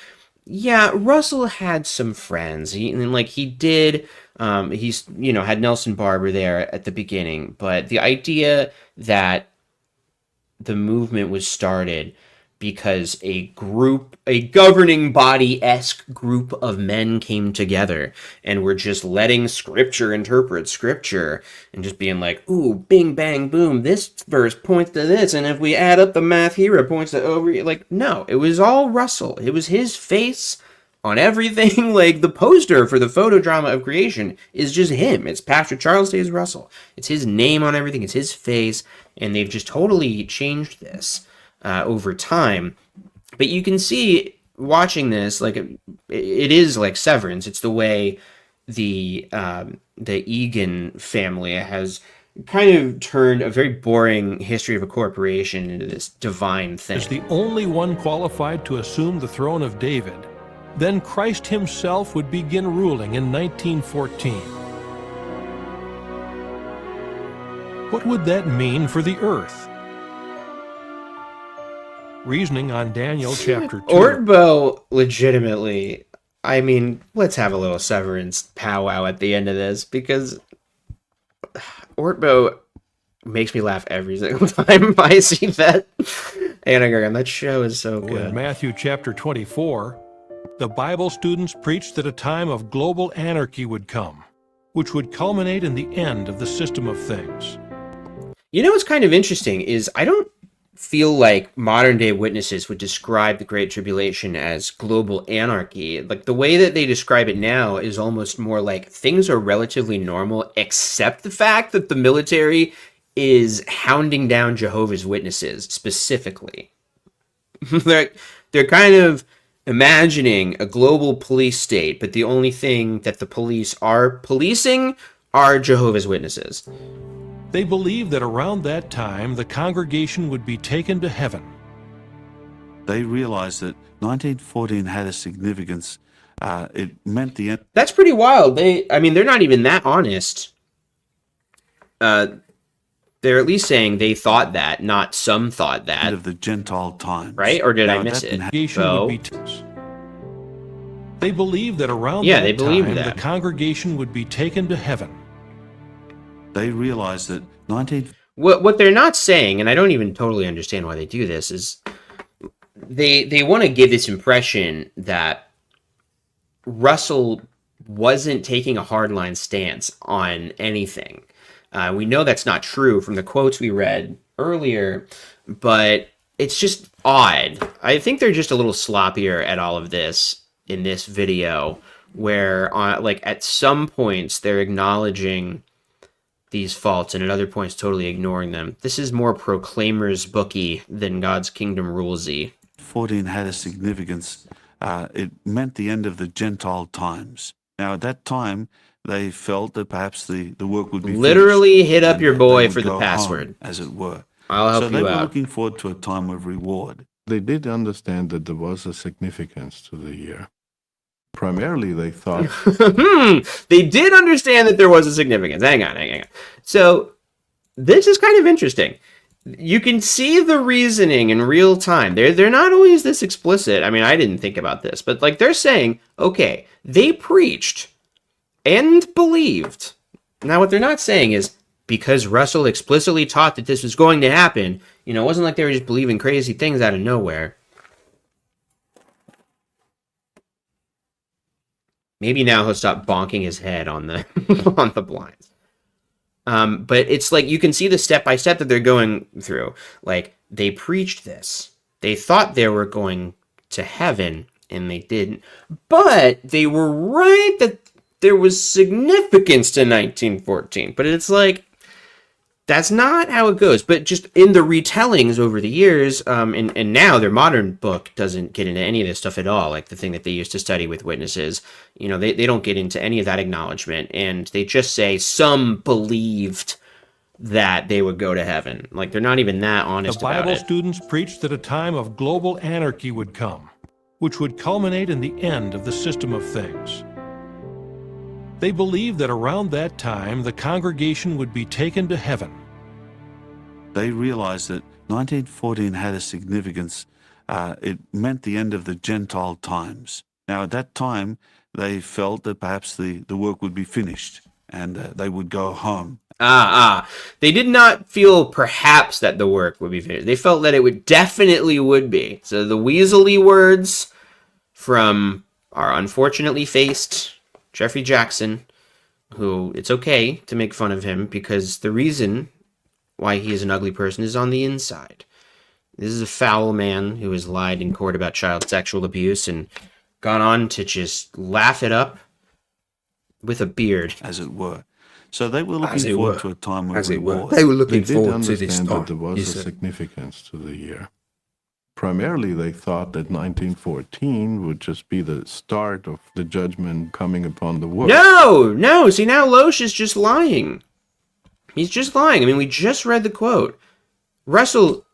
Speaker 1: yeah, Russell had some friends. He had Nelson Barber there at the beginning, but the idea that the movement was started because a governing body-esque group of men came together and were just letting scripture interpret scripture and just being like, ooh, bing, bang, boom, this verse points to this, and if we add up the math here, it points to over. Like, no, it was all Russell. It was his face on everything. Like, the poster for the photo drama of creation is just him. It's Pastor Charles Taze Russell. It's his name on everything. It's his face, and they've just totally changed this over time. But you can see watching this, like, it is like Severance. It's the way the Egan family has kind of turned a very boring history of a corporation into this divine thing.
Speaker 2: As the only one qualified to assume the throne of David, then Christ himself would begin ruling in 1914. What would that mean for the earth? Reasoning on Daniel chapter 2.
Speaker 1: Ortbo, legitimately, I mean, let's have a little Severance powwow at the end of this, because Ortbo makes me laugh every single time I see that anagram. That show is so good.
Speaker 2: In Matthew chapter 24, the Bible students preached that a time of global anarchy would come, which would culminate in the end of the system of things.
Speaker 1: You know what's kind of interesting is I don't feel like modern day witnesses would describe the Great Tribulation as global anarchy. Like, the way that they describe it now is almost more like things are relatively normal, except the fact that the military is hounding down Jehovah's Witnesses specifically. they're kind of imagining a global police state, but the only thing that the police are policing are Jehovah's Witnesses.
Speaker 2: They believed that around that time, the congregation would be taken to heaven.
Speaker 9: They realized that 1914 had a significance. It meant the end.
Speaker 1: That's pretty wild. They're not even that honest. They're at least saying they thought that, not some thought that.
Speaker 9: End of the Gentile times.
Speaker 1: Right? Or did I miss it?
Speaker 2: They believed that around that time, the congregation would be taken to heaven.
Speaker 9: They realized that
Speaker 1: What they're not saying, and I don't even totally understand why they do this, is they want to give this impression that Russell wasn't taking a hardline stance on anything. We know that's not true from the quotes we read earlier, but it's just odd. I think they're just a little sloppier at all of this in this video, where like at some points they're acknowledging these faults and at other points totally ignoring them. This is more Proclaimers booky than God's Kingdom Rulesy.
Speaker 9: 14 had a significance. It meant the end of the Gentile times. Now, at that time, they felt that perhaps the work would be
Speaker 1: literally hit up your boy for the password,
Speaker 9: home, as it were.
Speaker 1: I'll help you out.
Speaker 9: So they were looking forward to a time of reward.
Speaker 8: They did understand that there was a significance to the year. Primarily, they thought...
Speaker 1: They did understand that there was a significance. Hang on. So, this is kind of interesting. You can see the reasoning in real time. They're not always this explicit. I mean, I didn't think about this. But, like, they're saying, okay, they preached and believed. Now, what they're not saying is, because Russell explicitly taught that this was going to happen, it wasn't like they were just believing crazy things out of nowhere. Maybe now he'll stop bonking his head on the on the blinds. But it's like you can see the step-by-step that they're going through. Like, they preached this. They thought they were going to heaven, and they didn't. But they were right that there was significance to 1914. But it's like, that's not how it goes. But just in the retellings over the years, and now their modern book doesn't get into any of this stuff at all, like the thing that they used to study with witnesses. They don't get into any of that acknowledgement, and they just say some believed that they would go to heaven. Like, they're not even that honest about it.
Speaker 2: The Bible students preached that a time of global anarchy would come, which would culminate in the end of the system of things. They believed that around that time, the congregation would be taken to heaven.
Speaker 9: They realized that 1914 had a significance. It meant the end of the Gentile times. Now, at that time, they felt that perhaps the work would be finished and they would go home.
Speaker 1: They did not feel perhaps that the work would be finished. They felt that it definitely would be. So the weaselly words from our unfortunately faced Jeffrey Jackson, who it's okay to make fun of him because the reason why he is an ugly person is on the inside. This is a foul man who has lied in court about child sexual abuse and gone on to just laugh it up with a beard.
Speaker 9: As it were. So they were looking forward to a time when
Speaker 1: As it were.
Speaker 8: They
Speaker 1: were looking
Speaker 8: did
Speaker 1: forward to this
Speaker 8: understand
Speaker 1: time.
Speaker 8: that there was a significance to the year. Primarily, they thought that 1914 would just be the start of the judgment coming upon the world.
Speaker 1: No. See, now Loesch is just lying. He's just lying. I mean, we just read the quote. Russell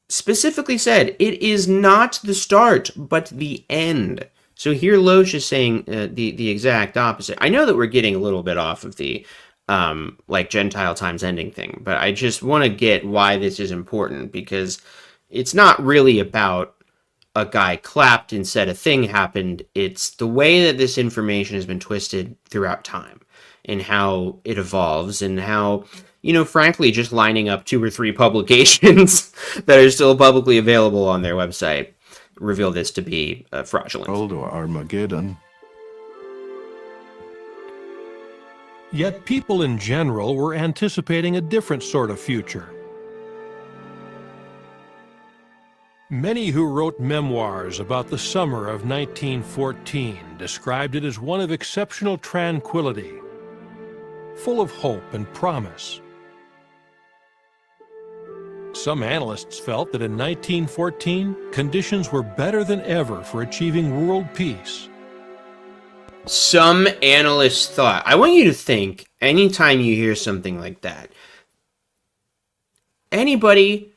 Speaker 1: specifically said, it is not the start, but the end. So here Loesch is saying the exact opposite. I know that we're getting a little bit off of the like Gentile times ending thing, but I just want to get why this is important, because it's not really about a guy clapped and said a thing happened. It's the way that this information has been twisted throughout time and how it evolves and how, frankly, just lining up 2 or 3 publications that are still publicly available on their website reveal this to be fraudulent.
Speaker 8: Or Armageddon.
Speaker 2: Yet people in general were anticipating a different sort of future. Many who wrote memoirs about the summer of 1914 described it as one of exceptional tranquility, full of hope and promise. Some analysts felt that in 1914, conditions were better than ever for achieving world peace.
Speaker 1: Some analysts thought. I want you to think, anytime you hear something like that, anybody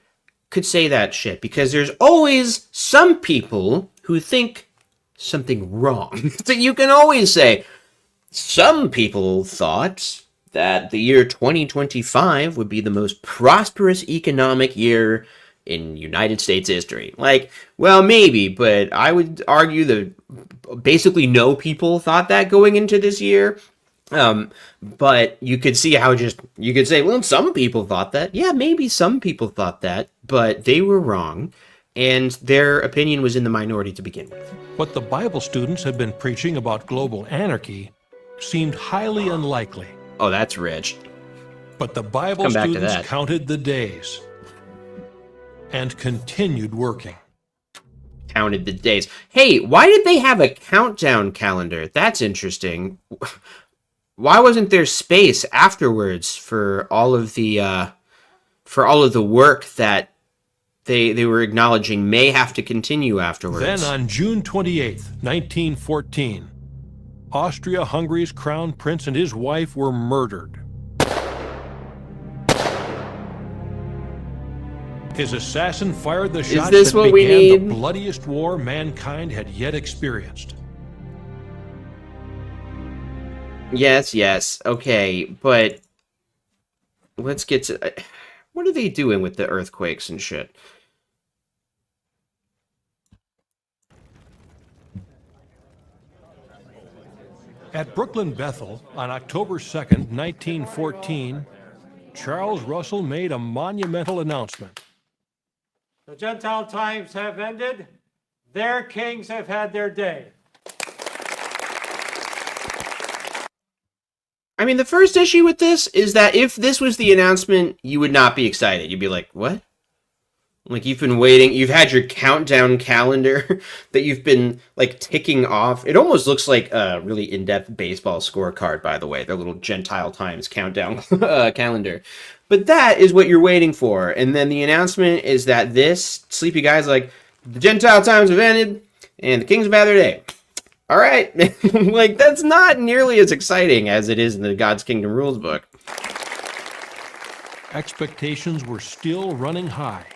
Speaker 1: could say that shit, because there's always some people who think something wrong. So you can always say, some people thought that the year 2025 would be the most prosperous economic year in United States history. Like, well, maybe, but I would argue that basically no people thought that going into this year. But you could see how you could say, well, some people thought that. Yeah, maybe some people thought that, but they were wrong, and their opinion was in the minority to begin with.
Speaker 2: What the Bible students had been preaching about global anarchy seemed highly unlikely.
Speaker 1: Oh, that's rich.
Speaker 2: But the Bible students counted the days and continued working.
Speaker 1: Counted the days. Hey, why did they have a countdown calendar? That's interesting. Why wasn't there space afterwards for all of the work that they were acknowledging may have to continue afterwards?
Speaker 2: Then on June 28th, 1914, Austria-Hungary's crown prince and his wife were murdered. His assassin fired the shots that began the bloodiest war mankind had yet experienced.
Speaker 1: Yes, okay, but let's get to... What are they doing with the earthquakes and shit?
Speaker 2: At Brooklyn Bethel, on October 2nd, 1914, Charles Russell made a monumental announcement.
Speaker 3: The Gentile times have ended. Their kings have had their day.
Speaker 1: I mean, the first issue with this is that if this was the announcement, you would not be excited. You'd be like, what? Like, you've been waiting. You've had your countdown calendar that you've been, like, ticking off. It almost looks like a really in-depth baseball scorecard, by the way. Their little Gentile Times countdown calendar. But that is what you're waiting for. And then the announcement is that this sleepy guy's like, the Gentile times have ended, and the kings have had their day. All right. Like, that's not nearly as exciting as it is in the God's Kingdom Rules book.
Speaker 2: Expectations were still running high.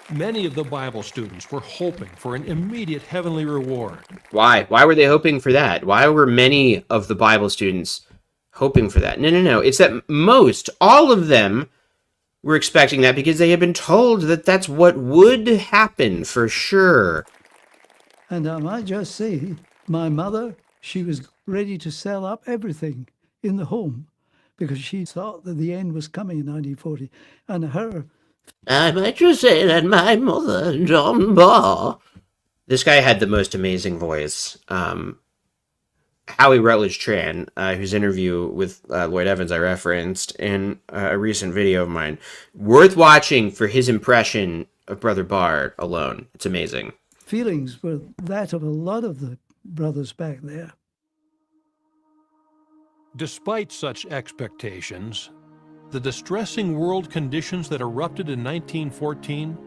Speaker 2: Many of the Bible students were hoping for an immediate heavenly reward.
Speaker 1: Why? Why were they hoping for that? Why were many of the Bible students hoping for that? No. It's that all of them were expecting that because they had been told that that's what would happen for sure.
Speaker 10: And I might just say, my mother, she was ready to sell up everything in the home because she thought that the end was coming in 1940. And her...
Speaker 1: I might just say that my mother, John Barr... This guy had the most amazing voice. Howie Rutledge Tran, whose interview with Lloyd Evans I referenced in a recent video of mine, worth watching for his impression of Brother Barr alone. It's amazing.
Speaker 10: Feelings were that of a lot of the brothers back there.
Speaker 2: Despite such expectations, the distressing world conditions that erupted in 1914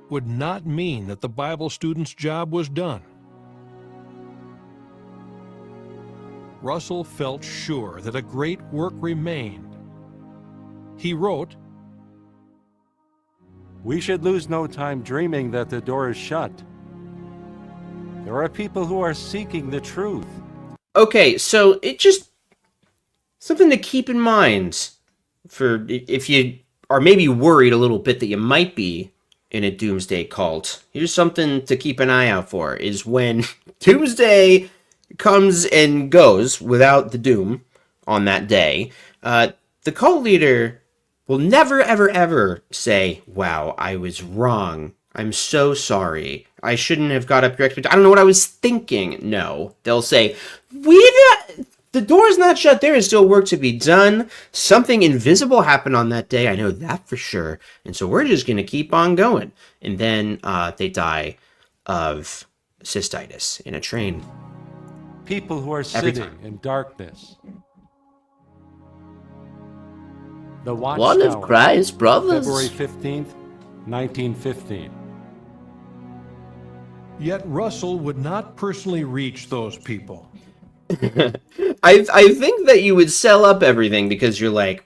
Speaker 2: would not mean that the Bible student's job was done. Russell felt sure that a great work remained. He wrote,
Speaker 3: We should lose no time dreaming that the door is shut. There are people who are seeking the truth.
Speaker 1: Okay, so it just... something to keep in mind for if you are maybe worried a little bit that you might be in a doomsday cult. Here's something to keep an eye out for, is when doomsday comes and goes without the doom on that day, the cult leader will never, ever, ever say, wow, I was wrong. I'm so sorry. I shouldn't have got up your expectations. I don't know what I was thinking. No. They'll say, the door's not shut. There is still work to be done. Something invisible happened on that day. I know that for sure. And so we're just going to keep on going. And then they die of cystitis in a train.
Speaker 3: People who are sitting in darkness. The Watchtower,
Speaker 1: One of Christ's brothers.
Speaker 3: February 15th, 1915.
Speaker 2: yet Russell would not personally reach those people.
Speaker 1: I think that you would sell up everything because you're like,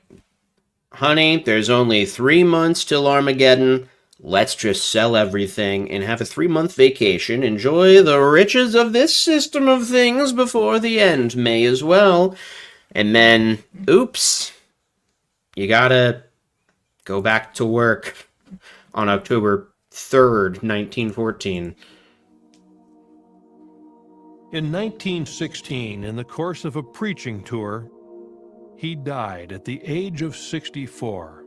Speaker 1: honey, there's only 3 months till Armageddon. Let's just sell everything and have a 3-month vacation. Enjoy the riches of this system of things before the end. May as well. And then, oops, you gotta go back to work on October 3rd, 1914.
Speaker 2: In 1916, in the course of a preaching tour, he died at the age of 64.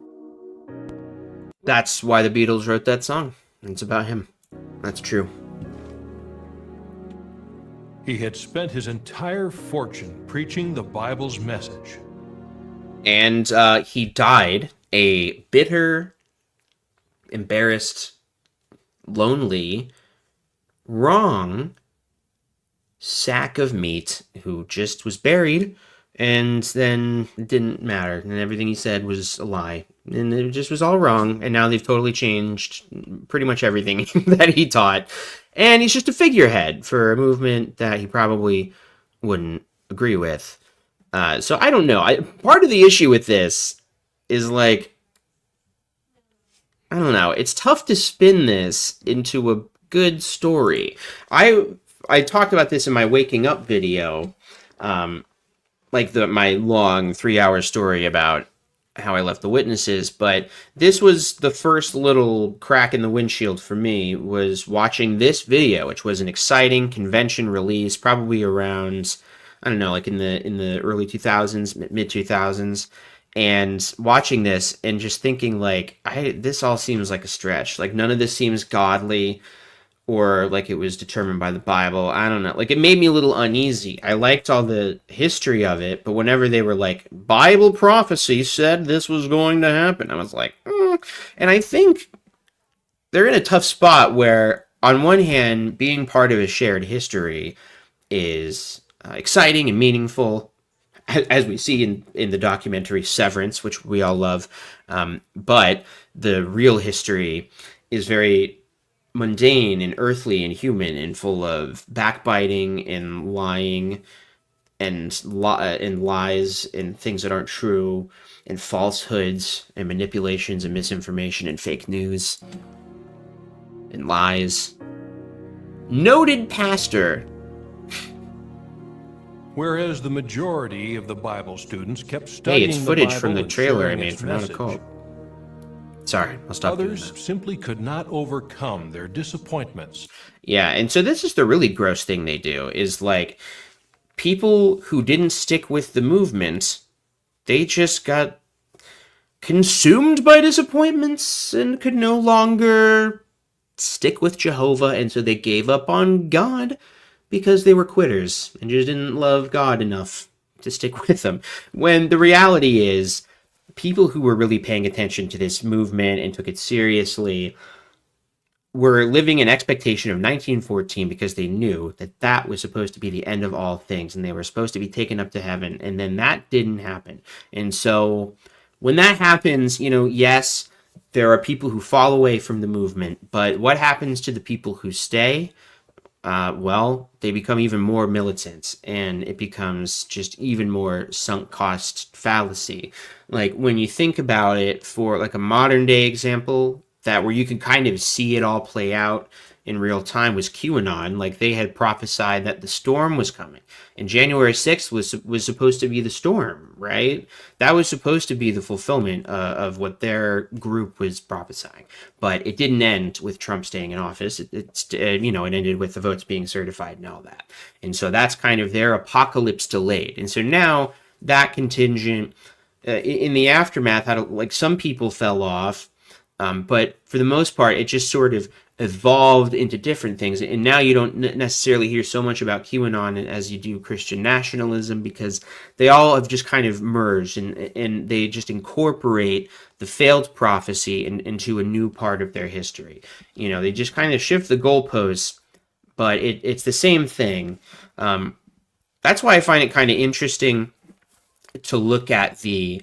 Speaker 1: That's why the Beatles wrote that song. It's about him. That's true.
Speaker 2: He had spent his entire fortune preaching the Bible's message.
Speaker 1: And he died a bitter, embarrassed, lonely, wrong sack of meat who just was buried, and then it didn't matter, and everything he said was a lie, and it just was all wrong, and now they've totally changed pretty much everything that he taught, and he's just a figurehead for a movement that he probably wouldn't agree with. So I don't know. Part of the issue with this is like, I don't know, it's tough to spin this into a good story. I talked about this in my Waking Up video, like my long 3-hour story about how I left the witnesses, but this was the first little crack in the windshield for me, was watching this video, which was an exciting convention release, probably around, I don't know, like in the early 2000s, mid 2000s, and watching this and just thinking like, this all seems like a stretch. Like none of this seems godly, or like it was determined by the Bible. I don't know. Like it made me a little uneasy. I liked all the history of it, but whenever they were like, Bible prophecy said this was going to happen, I was like, And I think they're in a tough spot where, on one hand, being part of a shared history is exciting and meaningful, as we see in the documentary Severance, which we all love. But the real history is very mundane and earthly and human and full of backbiting and lying and lies and things that aren't true and falsehoods and manipulations and misinformation and fake news and lies. Noted pastor.
Speaker 2: Whereas the majority of the Bible students kept studying
Speaker 1: Hey, it's footage
Speaker 2: the Bible
Speaker 1: from the
Speaker 2: and
Speaker 1: trailer I
Speaker 2: sharing
Speaker 1: made
Speaker 2: its
Speaker 1: for Not a
Speaker 2: message.
Speaker 1: Cult. Sorry, I'll stop doing
Speaker 2: Others
Speaker 1: that.
Speaker 2: simply could not overcome their disappointments.
Speaker 1: Yeah, and so this is the really gross thing they do, is like, people who didn't stick with the movement they just got consumed by disappointments and could no longer stick with Jehovah, and so they gave up on God because they were quitters and just didn't love God enough to stick with him. When the reality is, people who were really paying attention to this movement and took it seriously were living in expectation of 1914 because they knew that that was supposed to be the end of all things and they were supposed to be taken up to heaven, and then that didn't happen. And so when that happens, yes, there are people who fall away from the movement, but what happens to the people who stay? Well, they become even more militant, and it becomes just even more sunk cost fallacy. Like, when you think about it, for like a modern day example, that where you can kind of see it all play out in real time, was QAnon. Like, they had prophesied that the storm was coming, and January 6th was supposed to be the storm, right? That was supposed to be the fulfillment of what their group was prophesying, but it didn't end with Trump staying in office. It ended with the votes being certified and all that, and so that's kind of their apocalypse delayed. And so now that contingent, in the aftermath, had like some people fell off. But for the most part, it just sort of evolved into different things. And now you don't necessarily hear so much about QAnon as you do Christian nationalism, because they all have just kind of merged, and they just incorporate the failed prophecy into a new part of their history. They just kind of shift the goalposts, but it's the same thing. That's why I find it kind of interesting to look at the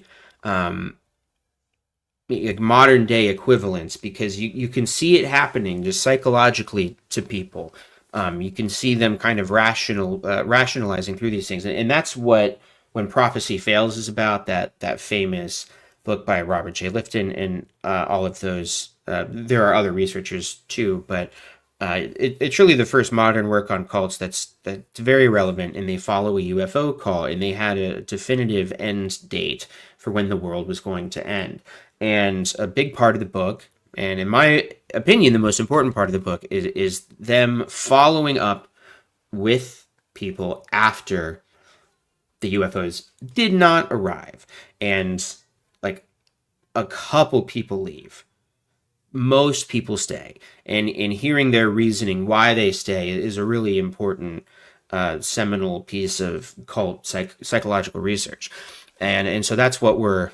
Speaker 1: modern day equivalents, because you can see it happening just psychologically to people. You can see them kind of rationalizing through these things, and that's what When Prophecy Fails is about. That famous book by Robert J. Lifton, and all of those. There are other researchers too, but it's really the first modern work on cults that's very relevant, and they follow a UFO call, and they had a definitive end date for when the world was going to end. And a big part of the book, and in my opinion, the most important part of the book, is them following up with people after the UFOs did not arrive. And like a couple people leave. Most people stay. And in hearing their reasoning why they stay is a really important seminal piece of cult psychological research. And so that's what we're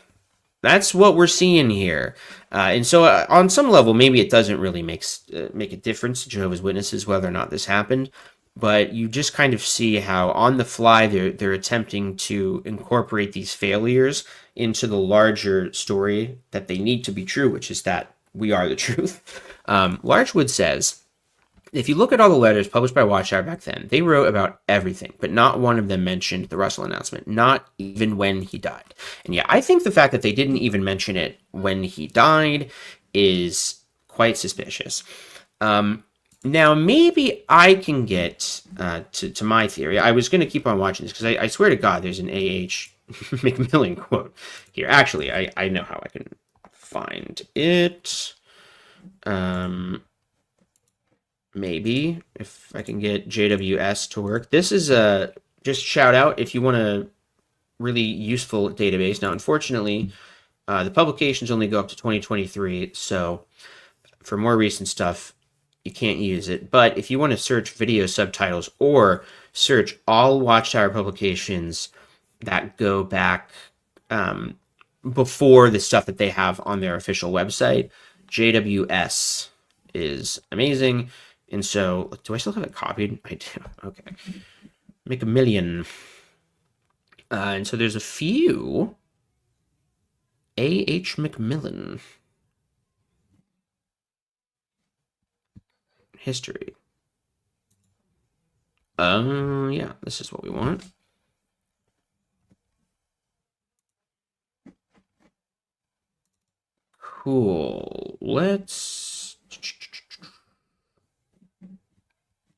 Speaker 1: seeing here. And so on some level, maybe it doesn't really make a difference to Jehovah's Witnesses whether or not this happened, but you just kind of see how on the fly they're attempting to incorporate these failures into the larger story that they need to be true, which is that we are the truth. Larchwood says, if you look at all the letters published by Watchtower back then, they wrote about everything, but not one of them mentioned the Russell announcement, not even when he died. And yeah, I think the fact that they didn't even mention it when he died is quite suspicious. Now, maybe I can get to my theory. I was going to keep on watching this because I swear to God, there's an A.H. Macmillan quote here. Actually, I know how I can find it. Maybe if I can get JWS to work. This is just shout out if you want a really useful database. Now, unfortunately, the publications only go up to 2023, so for more recent stuff, you can't use it. But if you want to search video subtitles or search all Watchtower publications that go back before the stuff that they have on their official website, JWS is amazing. And so, do I still have it copied? I do. Okay. Macmillan. And so there's a few. A.H. Macmillan. History. Yeah, this is what we want. Cool.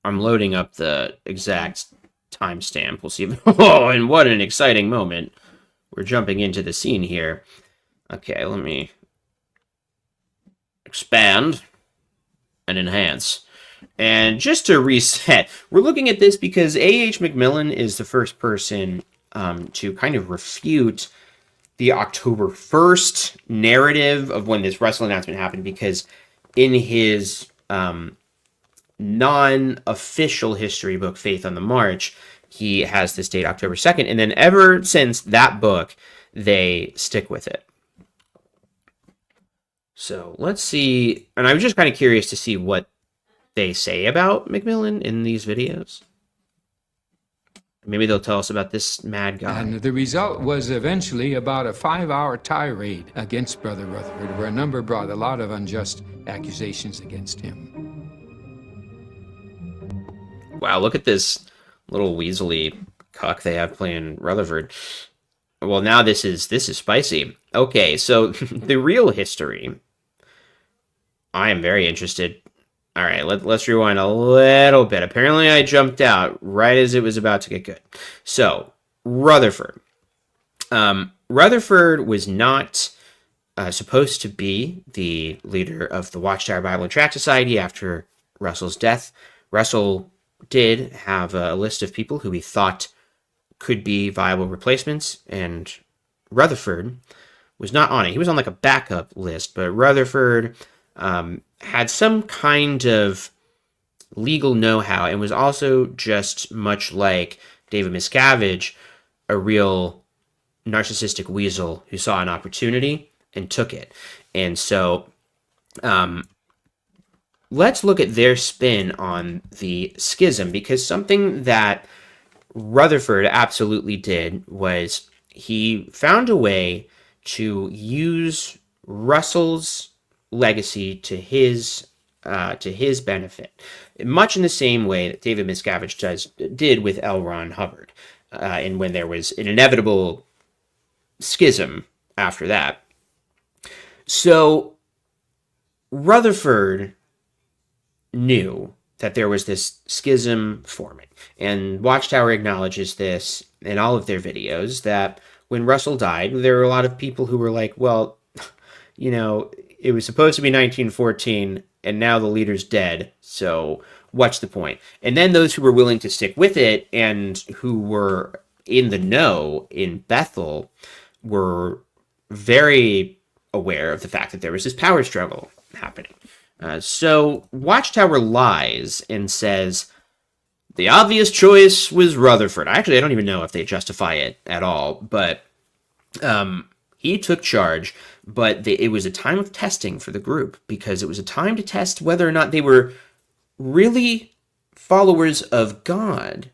Speaker 1: I'm loading up the exact timestamp. We'll see. Oh, and what an exciting moment. We're jumping into the scene here. Okay, let me expand and enhance. And just to reset, we're looking at this because A.H. Macmillan is the first person to kind of refute the October 1st narrative of when this Russell announcement happened, because in his non-official history book, Faith on the March, he has this date October 2nd, and then ever since that book, they stick with it. So let's see, and I'm just kind of curious to see what they say about Macmillan in these videos. Maybe they'll tell us about this mad guy.
Speaker 11: And the result was eventually about a 5-hour tirade against Brother Rutherford, where a number brought a lot of unjust accusations against him.
Speaker 1: Wow, look at this little weaselly cuck they have playing Rutherford. Well, now this is spicy. Okay, so the real history. I am very interested. All right, let's rewind a little bit. Apparently, I jumped out right as it was about to get good. So, Rutherford. Rutherford was not supposed to be the leader of the Watchtower Bible and Tract Society after Russell's death. Russell did have a list of people who he thought could be viable replacements, and Rutherford was not on it. He was on like a backup list, but Rutherford had some kind of legal know-how and was also, just much like David Miscavige, a real narcissistic weasel who saw an opportunity and took it. And so let's look at their spin on the schism, because something that Rutherford absolutely did was he found a way to use Russell's legacy to his benefit, much in the same way that David Miscavige did with L. Ron Hubbard, and when there was an inevitable schism after that. So Rutherford knew that there was this schism forming, and Watchtower acknowledges this in all of their videos, that when Russell died, there were a lot of people who were like, well, you know, it was supposed to be 1914, and now the leader's dead, so what's the point? And then those who were willing to stick with it and who were in the know in Bethel were very aware of the fact that there was this power struggle happening. So Watchtower lies and says the obvious choice was Rutherford. Actually, I don't even know if they justify it at all, but he took charge. But it was a time of testing for the group, because it was a time to test whether or not they were really followers of God,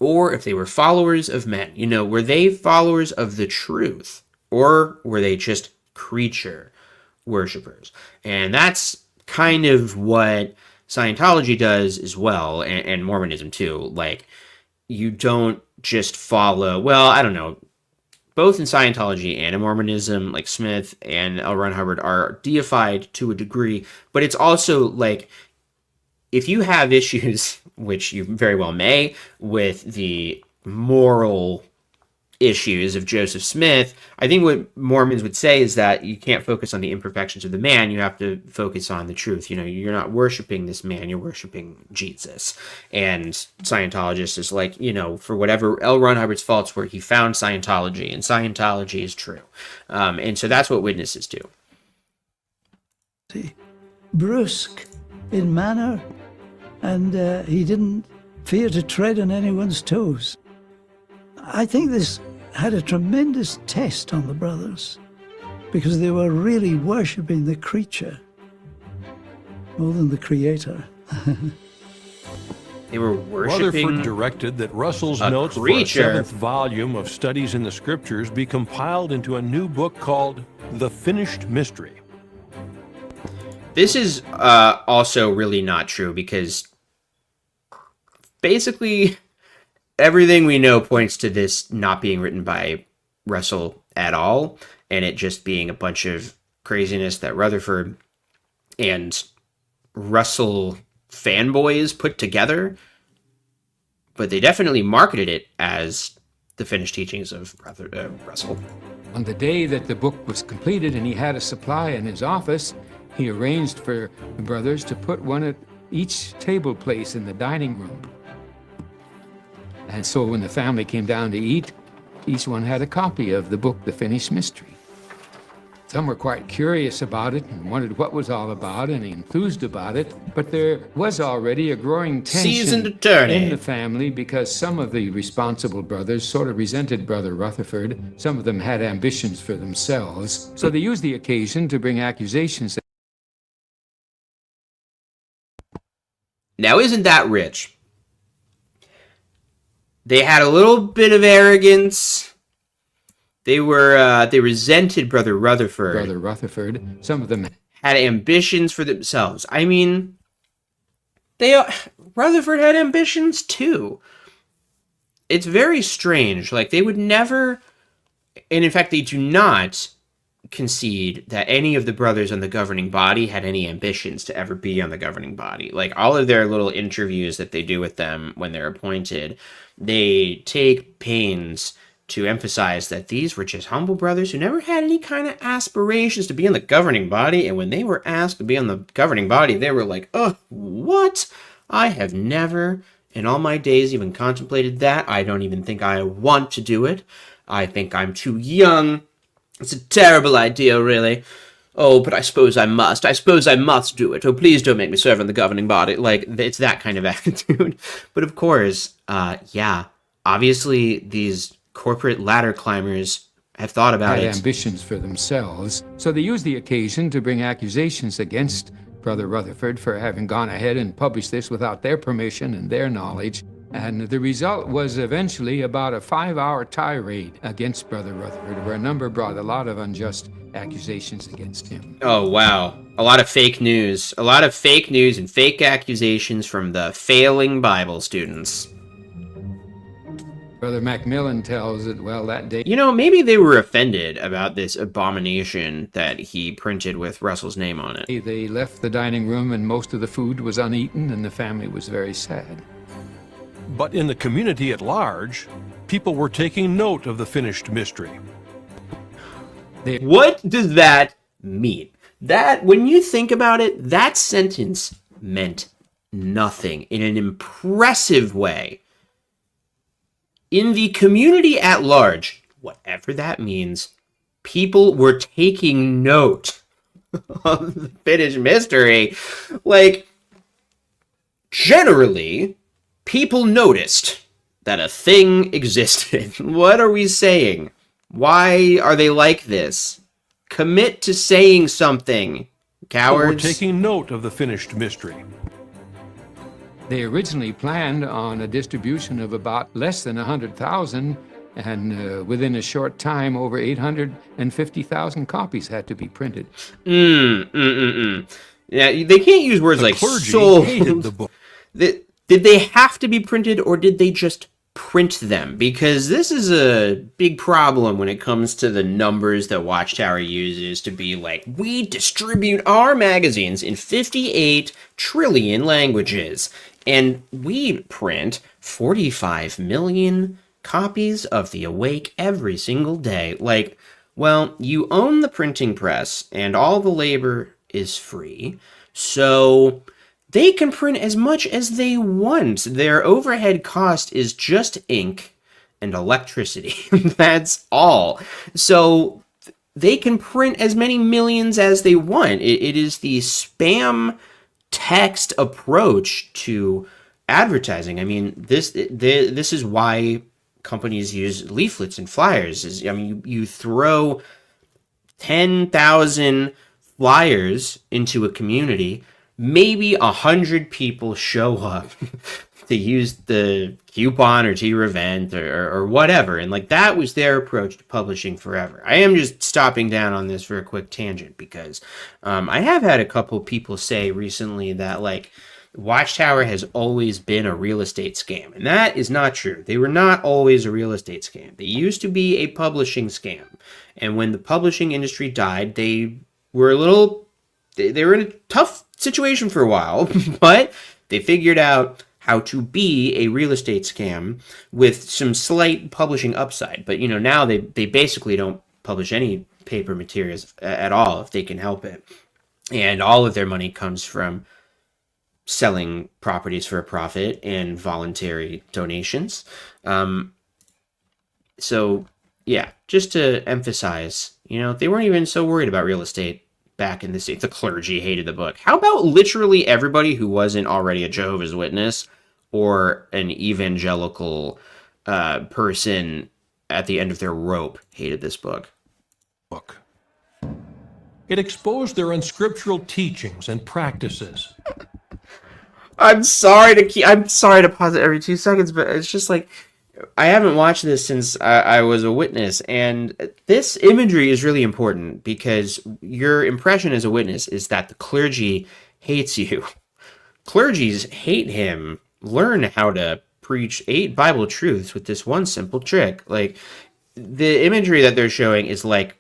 Speaker 1: or if they were followers of men. You know, were they followers of the truth, or were they just creature worshipers? And that's kind of what Scientology does as well, and Mormonism too. Like, you don't just follow, well, I don't know, both in Scientology and in Mormonism, like Smith and L. Ron Hubbard are deified to a degree, but it's also like, if you have issues, which you very well may, with the moral issues of Joseph Smith, I think what Mormons would say is that you can't focus on the imperfections of the man, you have to focus on the truth. You know, you're not worshiping this man, you're worshiping Jesus. And Scientologists is like, you know, for whatever L. Ron Hubbard's faults were, he found Scientology, and Scientology is true. And so that's what witnesses do.
Speaker 10: Brusque in manner, and he didn't fear to tread on anyone's toes. I think this had a tremendous test on the brothers, because they were really worshipping the creature more than the creator.
Speaker 1: They were worshiping
Speaker 2: Rutherford directed that Russell's
Speaker 1: a
Speaker 2: notes
Speaker 1: creature.
Speaker 2: for a 7th volume of Studies in the Scriptures be compiled into a new book called The Finished Mystery.
Speaker 1: This is also really not true, because basically everything we know points to this not being written by Russell at all, and it just being a bunch of craziness that Rutherford and Russell fanboys put together. But they definitely marketed it as the finished teachings of Russell.
Speaker 11: On the day that the book was completed and he had a supply in his office, he arranged for the brothers to put one at each table place in the dining room. And so when the family came down to eat, each one had a copy of the book, The Finished Mystery. Some were quite curious about it and wondered what was all about and enthused about it, but there was already a growing tension
Speaker 1: Seasoned attorney.
Speaker 11: in the family because some of the responsible brothers sort of resented Brother Rutherford. Some of them had ambitions for themselves, so they used the occasion to bring accusations.
Speaker 1: Now, isn't that rich? They had a little bit of arrogance. They resented Brother Rutherford.
Speaker 11: Some of them
Speaker 1: had ambitions for themselves. I mean, Rutherford had ambitions too. It's very strange. Like, they would never, and in fact, they do not concede that any of the brothers on the governing body had any ambitions to ever be on the governing body. Like, all of their little interviews that they do with them when they're appointed, they take pains to emphasize that these were just humble brothers who never had any kind of aspirations to be in the governing body, and when they were asked to be on the governing body, they were like, oh, what? I have never in all my days even contemplated that. I don't even think I want to do it. I think I'm too young. It's a terrible idea, really. Oh, but I suppose I must. I suppose I must do it. Oh, please don't make me serve on the governing body. Like, it's that kind of attitude. But of course, yeah, obviously these corporate ladder climbers have thought about
Speaker 11: had
Speaker 1: it.
Speaker 11: Ambitions for themselves, so they used the occasion to bring accusations against Brother Rutherford for having gone ahead and published this without their permission and their knowledge. And the result was eventually about a 5-hour tirade against Brother Rutherford, where a number brought a lot of unjust accusations against him.
Speaker 1: Oh, wow. A lot of fake news. A lot of fake news and fake accusations from the failing Bible students.
Speaker 11: Brother Macmillan tells that, well, that day...
Speaker 1: You know, maybe they were offended about this abomination that he printed with Russell's name on it.
Speaker 11: They left the dining room and most of the food was uneaten and the family was very sad.
Speaker 2: But in the community at large, people were taking note of the finished mystery.
Speaker 1: What does that mean? That, when you think about it, that sentence meant nothing in an impressive way. In the community at large, whatever that means, people were taking note of the finished mystery. Like, generally, people noticed that a thing existed. What are we saying? Why are they like this? Commit to saying something, cowards.
Speaker 2: We're taking note of the finished mystery.
Speaker 11: They originally planned on a distribution of about less than 100,000, and within a short time, over 850,000 copies had to be printed.
Speaker 1: Yeah, they can't use words like sold.
Speaker 2: Hated the book.
Speaker 1: Did they have to be printed, or did they just print them? Because this is a big problem when it comes to the numbers that Watchtower uses to be like, we distribute our magazines in 58 trillion languages, and we print 45 million copies of The Awake every single day. Like, well, you own the printing press, and all the labor is free, so they can print as much as they want. Their overhead cost is just ink and electricity. That's all. So they can print as many millions as they want. It is the spam text approach to advertising. I mean, this is why companies use leaflets and flyers. You throw 10,000 flyers into a community, maybe 100 people show up to use the coupon or to your event or whatever. And like, that was their approach to publishing forever. I am just stopping down on this for a quick tangent because I have had a couple people say recently that like Watchtower has always been a real estate scam. And that is not true. They were not always a real estate scam. They used to be a publishing scam. And when the publishing industry died, they were they were in a tough situation for a while, but they figured out how to be a real estate scam with some slight publishing upside. But, you know, now they basically don't publish any paper materials at all if they can help it. And all of their money comes from selling properties for a profit and voluntary donations. So Yeah, just to emphasize, they weren't even so worried about real estate back in this day. The clergy hated the book. How about literally everybody who wasn't already a Jehovah's Witness or an evangelical person at the end of their rope hated this book?
Speaker 2: It exposed their unscriptural teachings and practices.
Speaker 1: I'm sorry to pause it every 2 seconds, but it's just like, I haven't watched this since I was a witness, and this imagery is really important because your impression as a witness is that the clergy hates you. Clergies hate him. Learn how to preach 8 Bible truths with this one simple trick. Like, the imagery that they're showing is like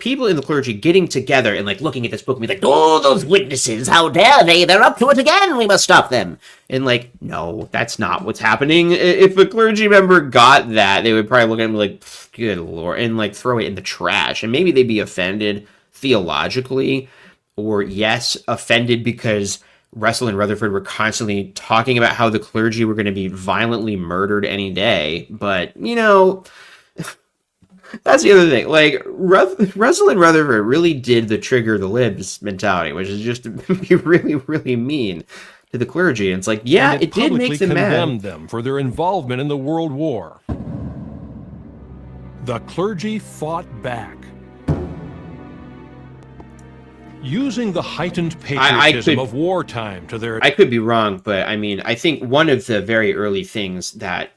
Speaker 1: people in the clergy getting together and like looking at this book and be like, oh, those witnesses, how dare they? They're up to it again. We must stop them. And like, no, that's not what's happening. If a clergy member got that, they would probably look at him like, good Lord, and like throw it in the trash. And maybe they'd be offended theologically, or yes, offended because Russell and Rutherford were constantly talking about how the clergy were going to be violently murdered any day. But, that's the other thing. Like, Russell and Rutherford really did the trigger the libs mentality, which is just to be really, really mean to the clergy. And it's like, yeah, it did make them mad.
Speaker 2: Condemned them for their involvement in the World War. The clergy fought back, using the heightened patriotism of wartime to their...
Speaker 1: I could be wrong, but I mean, I think one of the very early things that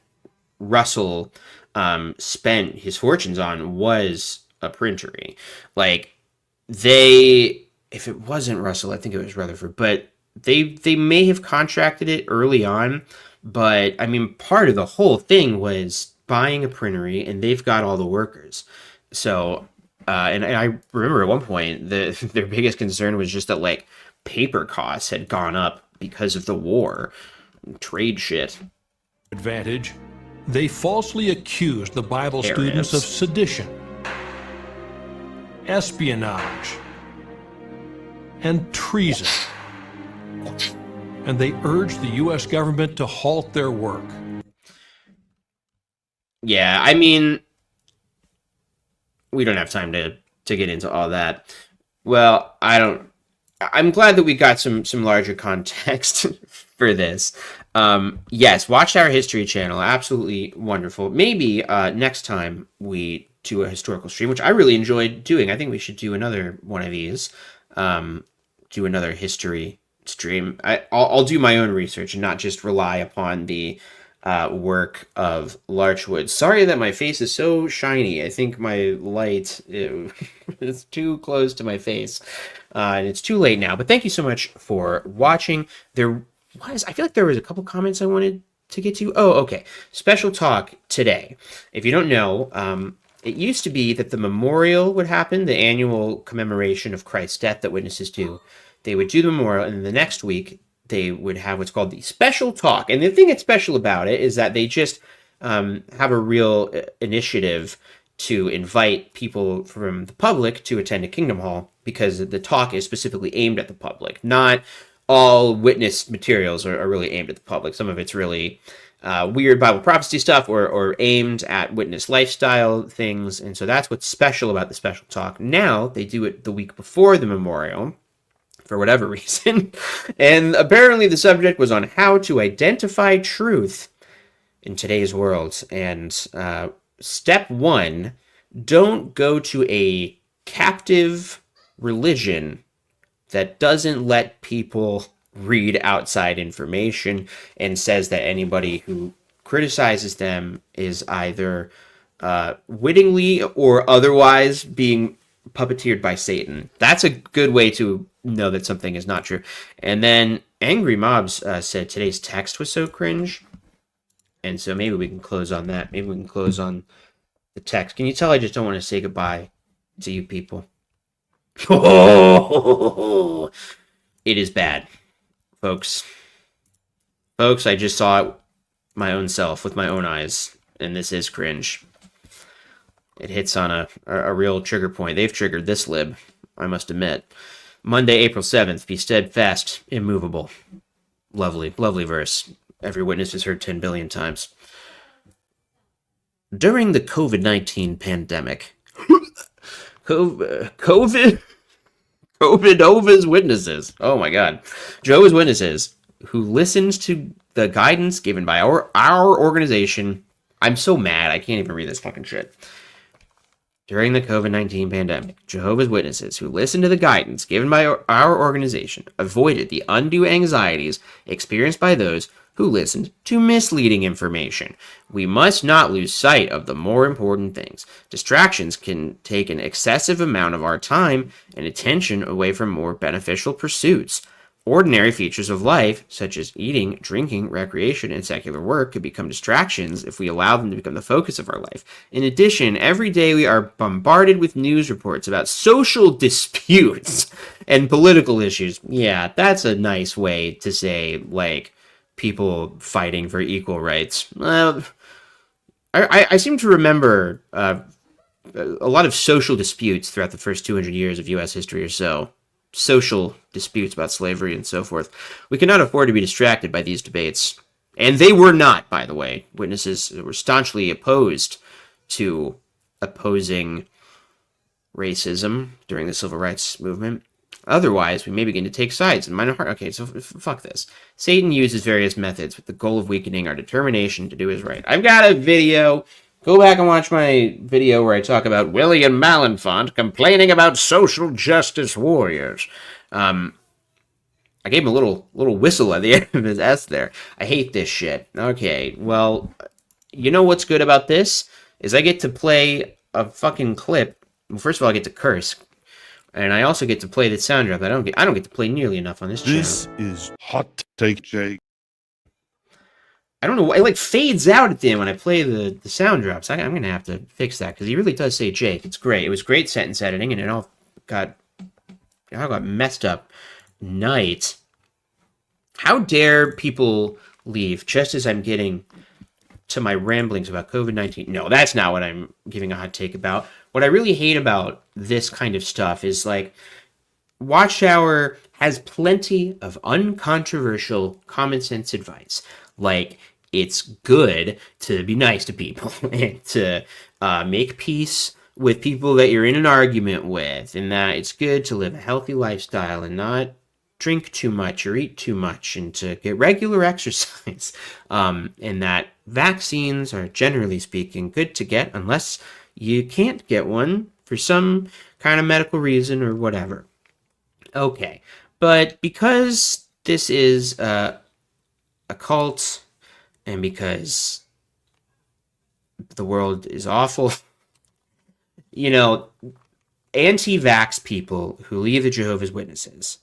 Speaker 1: Russell spent his fortunes on was a printery. Like, if it wasn't Russell, I think it was Rutherford, but they may have contracted it early on, but I mean, part of the whole thing was buying a printery, and they've got all the workers. So, and I remember at one point, their biggest concern was just that, like, paper costs had gone up because of the war. Trade shit.
Speaker 2: Advantage. They falsely accused the Bible students of sedition, espionage, and treason. And they urged the U.S. government to halt their work.
Speaker 1: Yeah, I mean, we don't have time to get into all that. Well, I'm glad that we got some larger context for this. Yes, Watchtower History Channel, absolutely wonderful. Maybe next time we do a historical stream, which I really enjoyed doing. I think we should do another one of these. Do another history stream. I'll do my own research and not just rely upon the work of Larchwood. Sorry that my face is so shiny. I think my light is too close to my face. And it's too late now. But thank you so much for watching. I feel like there was a couple comments I wanted to get to. Oh, okay. Special talk today. If you don't know, it used to be that the memorial would happen, the annual commemoration of Christ's death that witnesses do. They would do the memorial, and then the next week, they would have what's called the special talk. And the thing that's special about it is that they just have a real initiative to invite people from the public to attend a Kingdom Hall, because the talk is specifically aimed at the public. Not all witness materials are really aimed at the public. Some of it's really weird Bible prophecy stuff or aimed at witness lifestyle things. And so that's what's special about the special talk. Now they do it the week before the memorial, for whatever reason. And apparently the subject was on how to identify truth in today's world. And step 1, don't go to a captive religion that doesn't let people read outside information and says that anybody who criticizes them is either wittingly or otherwise being puppeteered by Satan. That's a good way to know that something is not true. And then Angry Mobs said today's text was so cringe. And so maybe we can close on that. Maybe we can close on the text. Can you tell I just don't want to say goodbye to you people? Oh, it is bad, folks. Folks, I just saw it my own self with my own eyes, and this is cringe. It hits on a real trigger point. They've triggered this lib, I must admit. Monday, April 7th, be steadfast, immovable. Lovely, lovely verse. Every witness has heard 10 billion times. During the COVID-19 pandemic, COVID Jehovah's Witnesses. Oh my God. Jehovah's Witnesses who listens to the guidance given by our organization. I'm so mad. I can't even read this fucking shit. During the COVID-19 pandemic, Jehovah's Witnesses who listened to the guidance given by our organization avoided the undue anxieties experienced by those who listened to misleading information. We must not lose sight of the more important things. Distractions can take an excessive amount of our time and attention away from more beneficial pursuits. Ordinary features of life, such as eating, drinking, recreation, and secular work, could become distractions if we allow them to become the focus of our life. In addition, every day we are bombarded with news reports about social disputes and political issues. Yeah, that's a nice way to say, like, people fighting for equal rights. I seem to remember a lot of social disputes throughout the first 200 years of U.S. history or so. Social disputes about slavery and so forth. We cannot afford to be distracted by these debates. And they were not, by the way. Witnesses were staunchly opposed to opposing racism during the civil rights movement. Otherwise, we may begin to take sides. Okay, so fuck this. Satan uses various methods with the goal of weakening our determination to do his right. I've got a video. Go back and watch my video where I talk about William Malenfant complaining about social justice warriors. I gave him a little whistle at the end of his S there. I hate this shit. Okay, well, you know what's good about this? Is I get to play a fucking clip. Well, first of all, I get to curse. And I also get to play the sound drop. I don't get to play nearly enough on this channel.
Speaker 9: This is Hot Take Jake.
Speaker 1: I don't know. It like fades out at the end when I play the sound drops. I'm going to have to fix that because he really does say Jake. It's great. It was great sentence editing and it all got messed up. Night. How dare people leave just as I'm getting to my ramblings about COVID-19? No, that's not what I'm giving a hot take about. What I really hate about this kind of stuff is like Watchtower has plenty of uncontroversial common sense advice. Like, it's good to be nice to people and to make peace with people that you're in an argument with, and that it's good to live a healthy lifestyle and not drink too much or eat too much, and to get regular exercise. And that vaccines are, generally speaking, good to get unless you can't get one for some kind of medical reason or whatever. Okay, but because this is a cult, and because the world is awful, you know, anti-vax people who leave the Jehovah's Witnesses,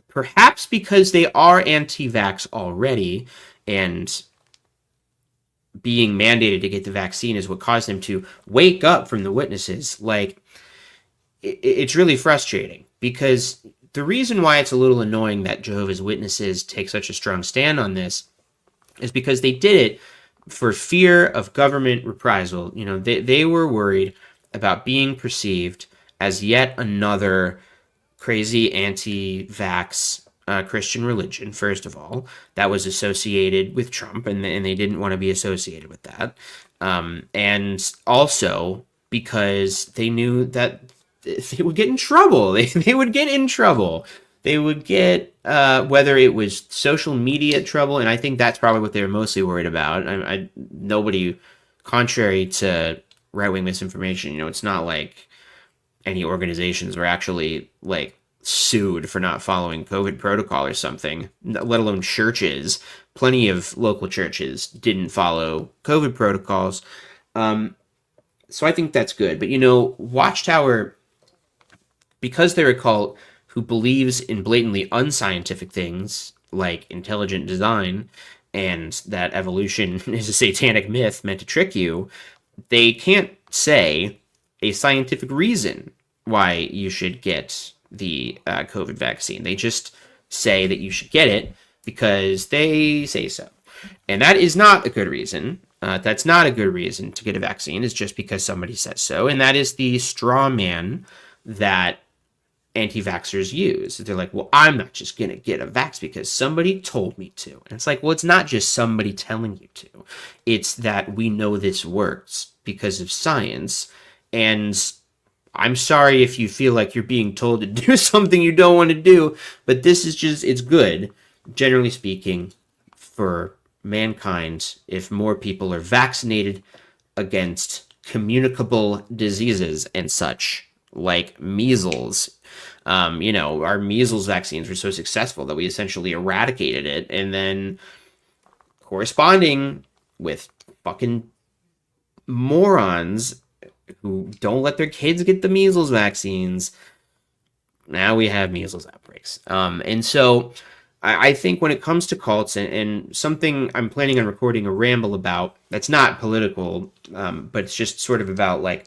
Speaker 1: perhaps because they are anti-vax already, and being mandated to get the vaccine is what caused them to wake up from the Witnesses, like, it's really frustrating, because the reason why it's a little annoying that Jehovah's Witnesses take such a strong stand on this is because they did it for fear of government reprisal. You know, they were worried about being perceived as yet another crazy anti-vax Christian religion, first of all, that was associated with Trump, and they didn't want to be associated with that. And also because they knew that they would get in trouble. They would get in trouble. They would get, whether it was social media trouble, and I think that's probably what they were mostly worried about. Nobody, contrary to right-wing misinformation, you know, it's not like any organizations were actually, like, sued for not following COVID protocol or something, let alone churches. Plenty of local churches didn't follow COVID protocols. So I think that's good. But, you know, Watchtower, because they're a cult who believes in blatantly unscientific things like intelligent design and that evolution is a satanic myth meant to trick you, they can't say a scientific reason why you should get the COVID vaccine. They just say that you should get it because they say so. And that is not a good reason. That's not a good reason to get a vaccine. It's just because somebody says so. And that is the straw man that anti-vaxxers use. They're like, well, I'm not just going to get a vax because somebody told me to. And it's like, well, it's not just somebody telling you to. It's that we know this works because of science. And I'm sorry if you feel like you're being told to do something you don't want to do, but this is just, it's good, generally speaking, for mankind if more people are vaccinated against communicable diseases and such, like measles. Our measles vaccines were so successful that we essentially eradicated it, and then corresponding with fucking morons who don't let their kids get the measles vaccines, now we have measles outbreaks. And so I think when it comes to cults, and something I'm planning on recording a ramble about that's not political, but it's just sort of about, like,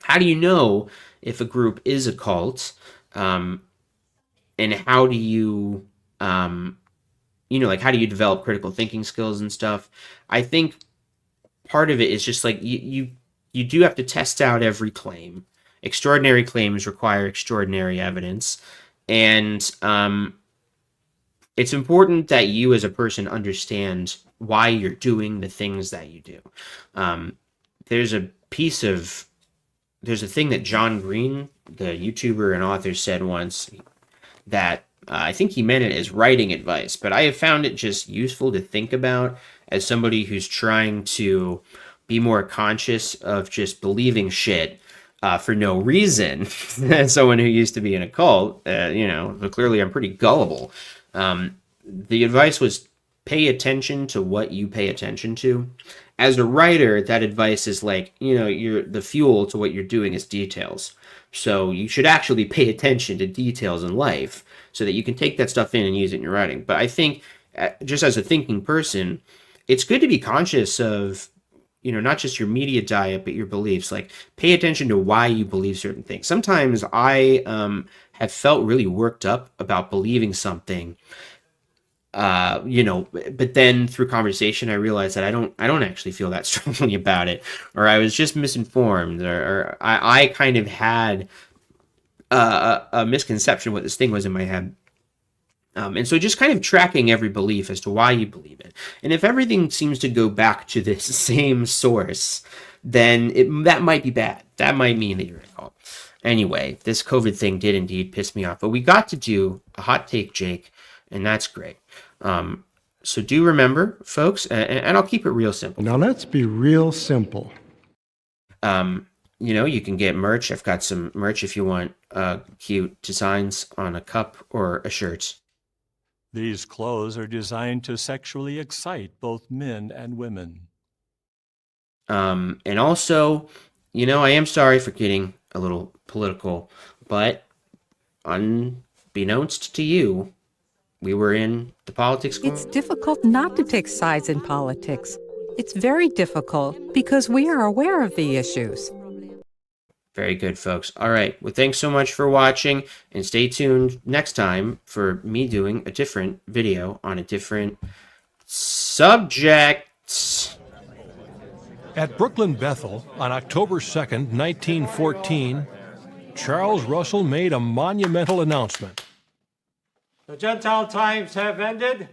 Speaker 1: how do you know if a group is a cult, and how do you, how do you develop critical thinking skills and stuff? I think part of it is just like you do have to test out every claim. Extraordinary claims require extraordinary evidence, and it's important that you as a person understand why you're doing the things that you do. There's a thing that John Green, the YouTuber and author, said once that I think he meant it as writing advice, but I have found it just useful to think about as somebody who's trying to be more conscious of just believing shit for no reason. As someone who used to be in a cult, clearly I'm pretty gullible. The advice was pay attention to what you pay attention to. As a writer, that advice is like, the fuel to what you're doing is details. So you should actually pay attention to details in life so that you can take that stuff in and use it in your writing. But I think just as a thinking person, it's good to be conscious of, not just your media diet, but your beliefs. Like, pay attention to why you believe certain things. Sometimes I have felt really worked up about believing something, but then through conversation, I realized that I don't actually feel that strongly about it, or I was just misinformed, or I kind of had a misconception of what this thing was in my head. And so just kind of tracking every belief as to why you believe it. And if everything seems to go back to this same source, then that might be bad. That might mean that you're in a cult. Anyway, this COVID thing did indeed piss me off. But we got to do a hot take, Jake, and that's great. So do remember, folks, and I'll keep it real simple.
Speaker 12: Now let's be real simple.
Speaker 1: You can get merch. I've got some merch if you want cute designs on a cup or a shirt.
Speaker 5: These clothes are designed to sexually excite both men and women.
Speaker 1: And also, I am sorry for getting a little political, but unbeknownst to you, we were in the politics.
Speaker 13: It's difficult not to take sides in politics. It's very difficult because we are aware of the issues.
Speaker 1: Very good, folks. All right. Well, thanks so much for watching, and stay tuned next time for me doing a different video on a different subject.
Speaker 2: At Brooklyn Bethel on October 2nd, 1914, Charles Russell made a monumental announcement.
Speaker 14: The Gentile times have ended.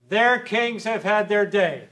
Speaker 14: Their kings have had their day.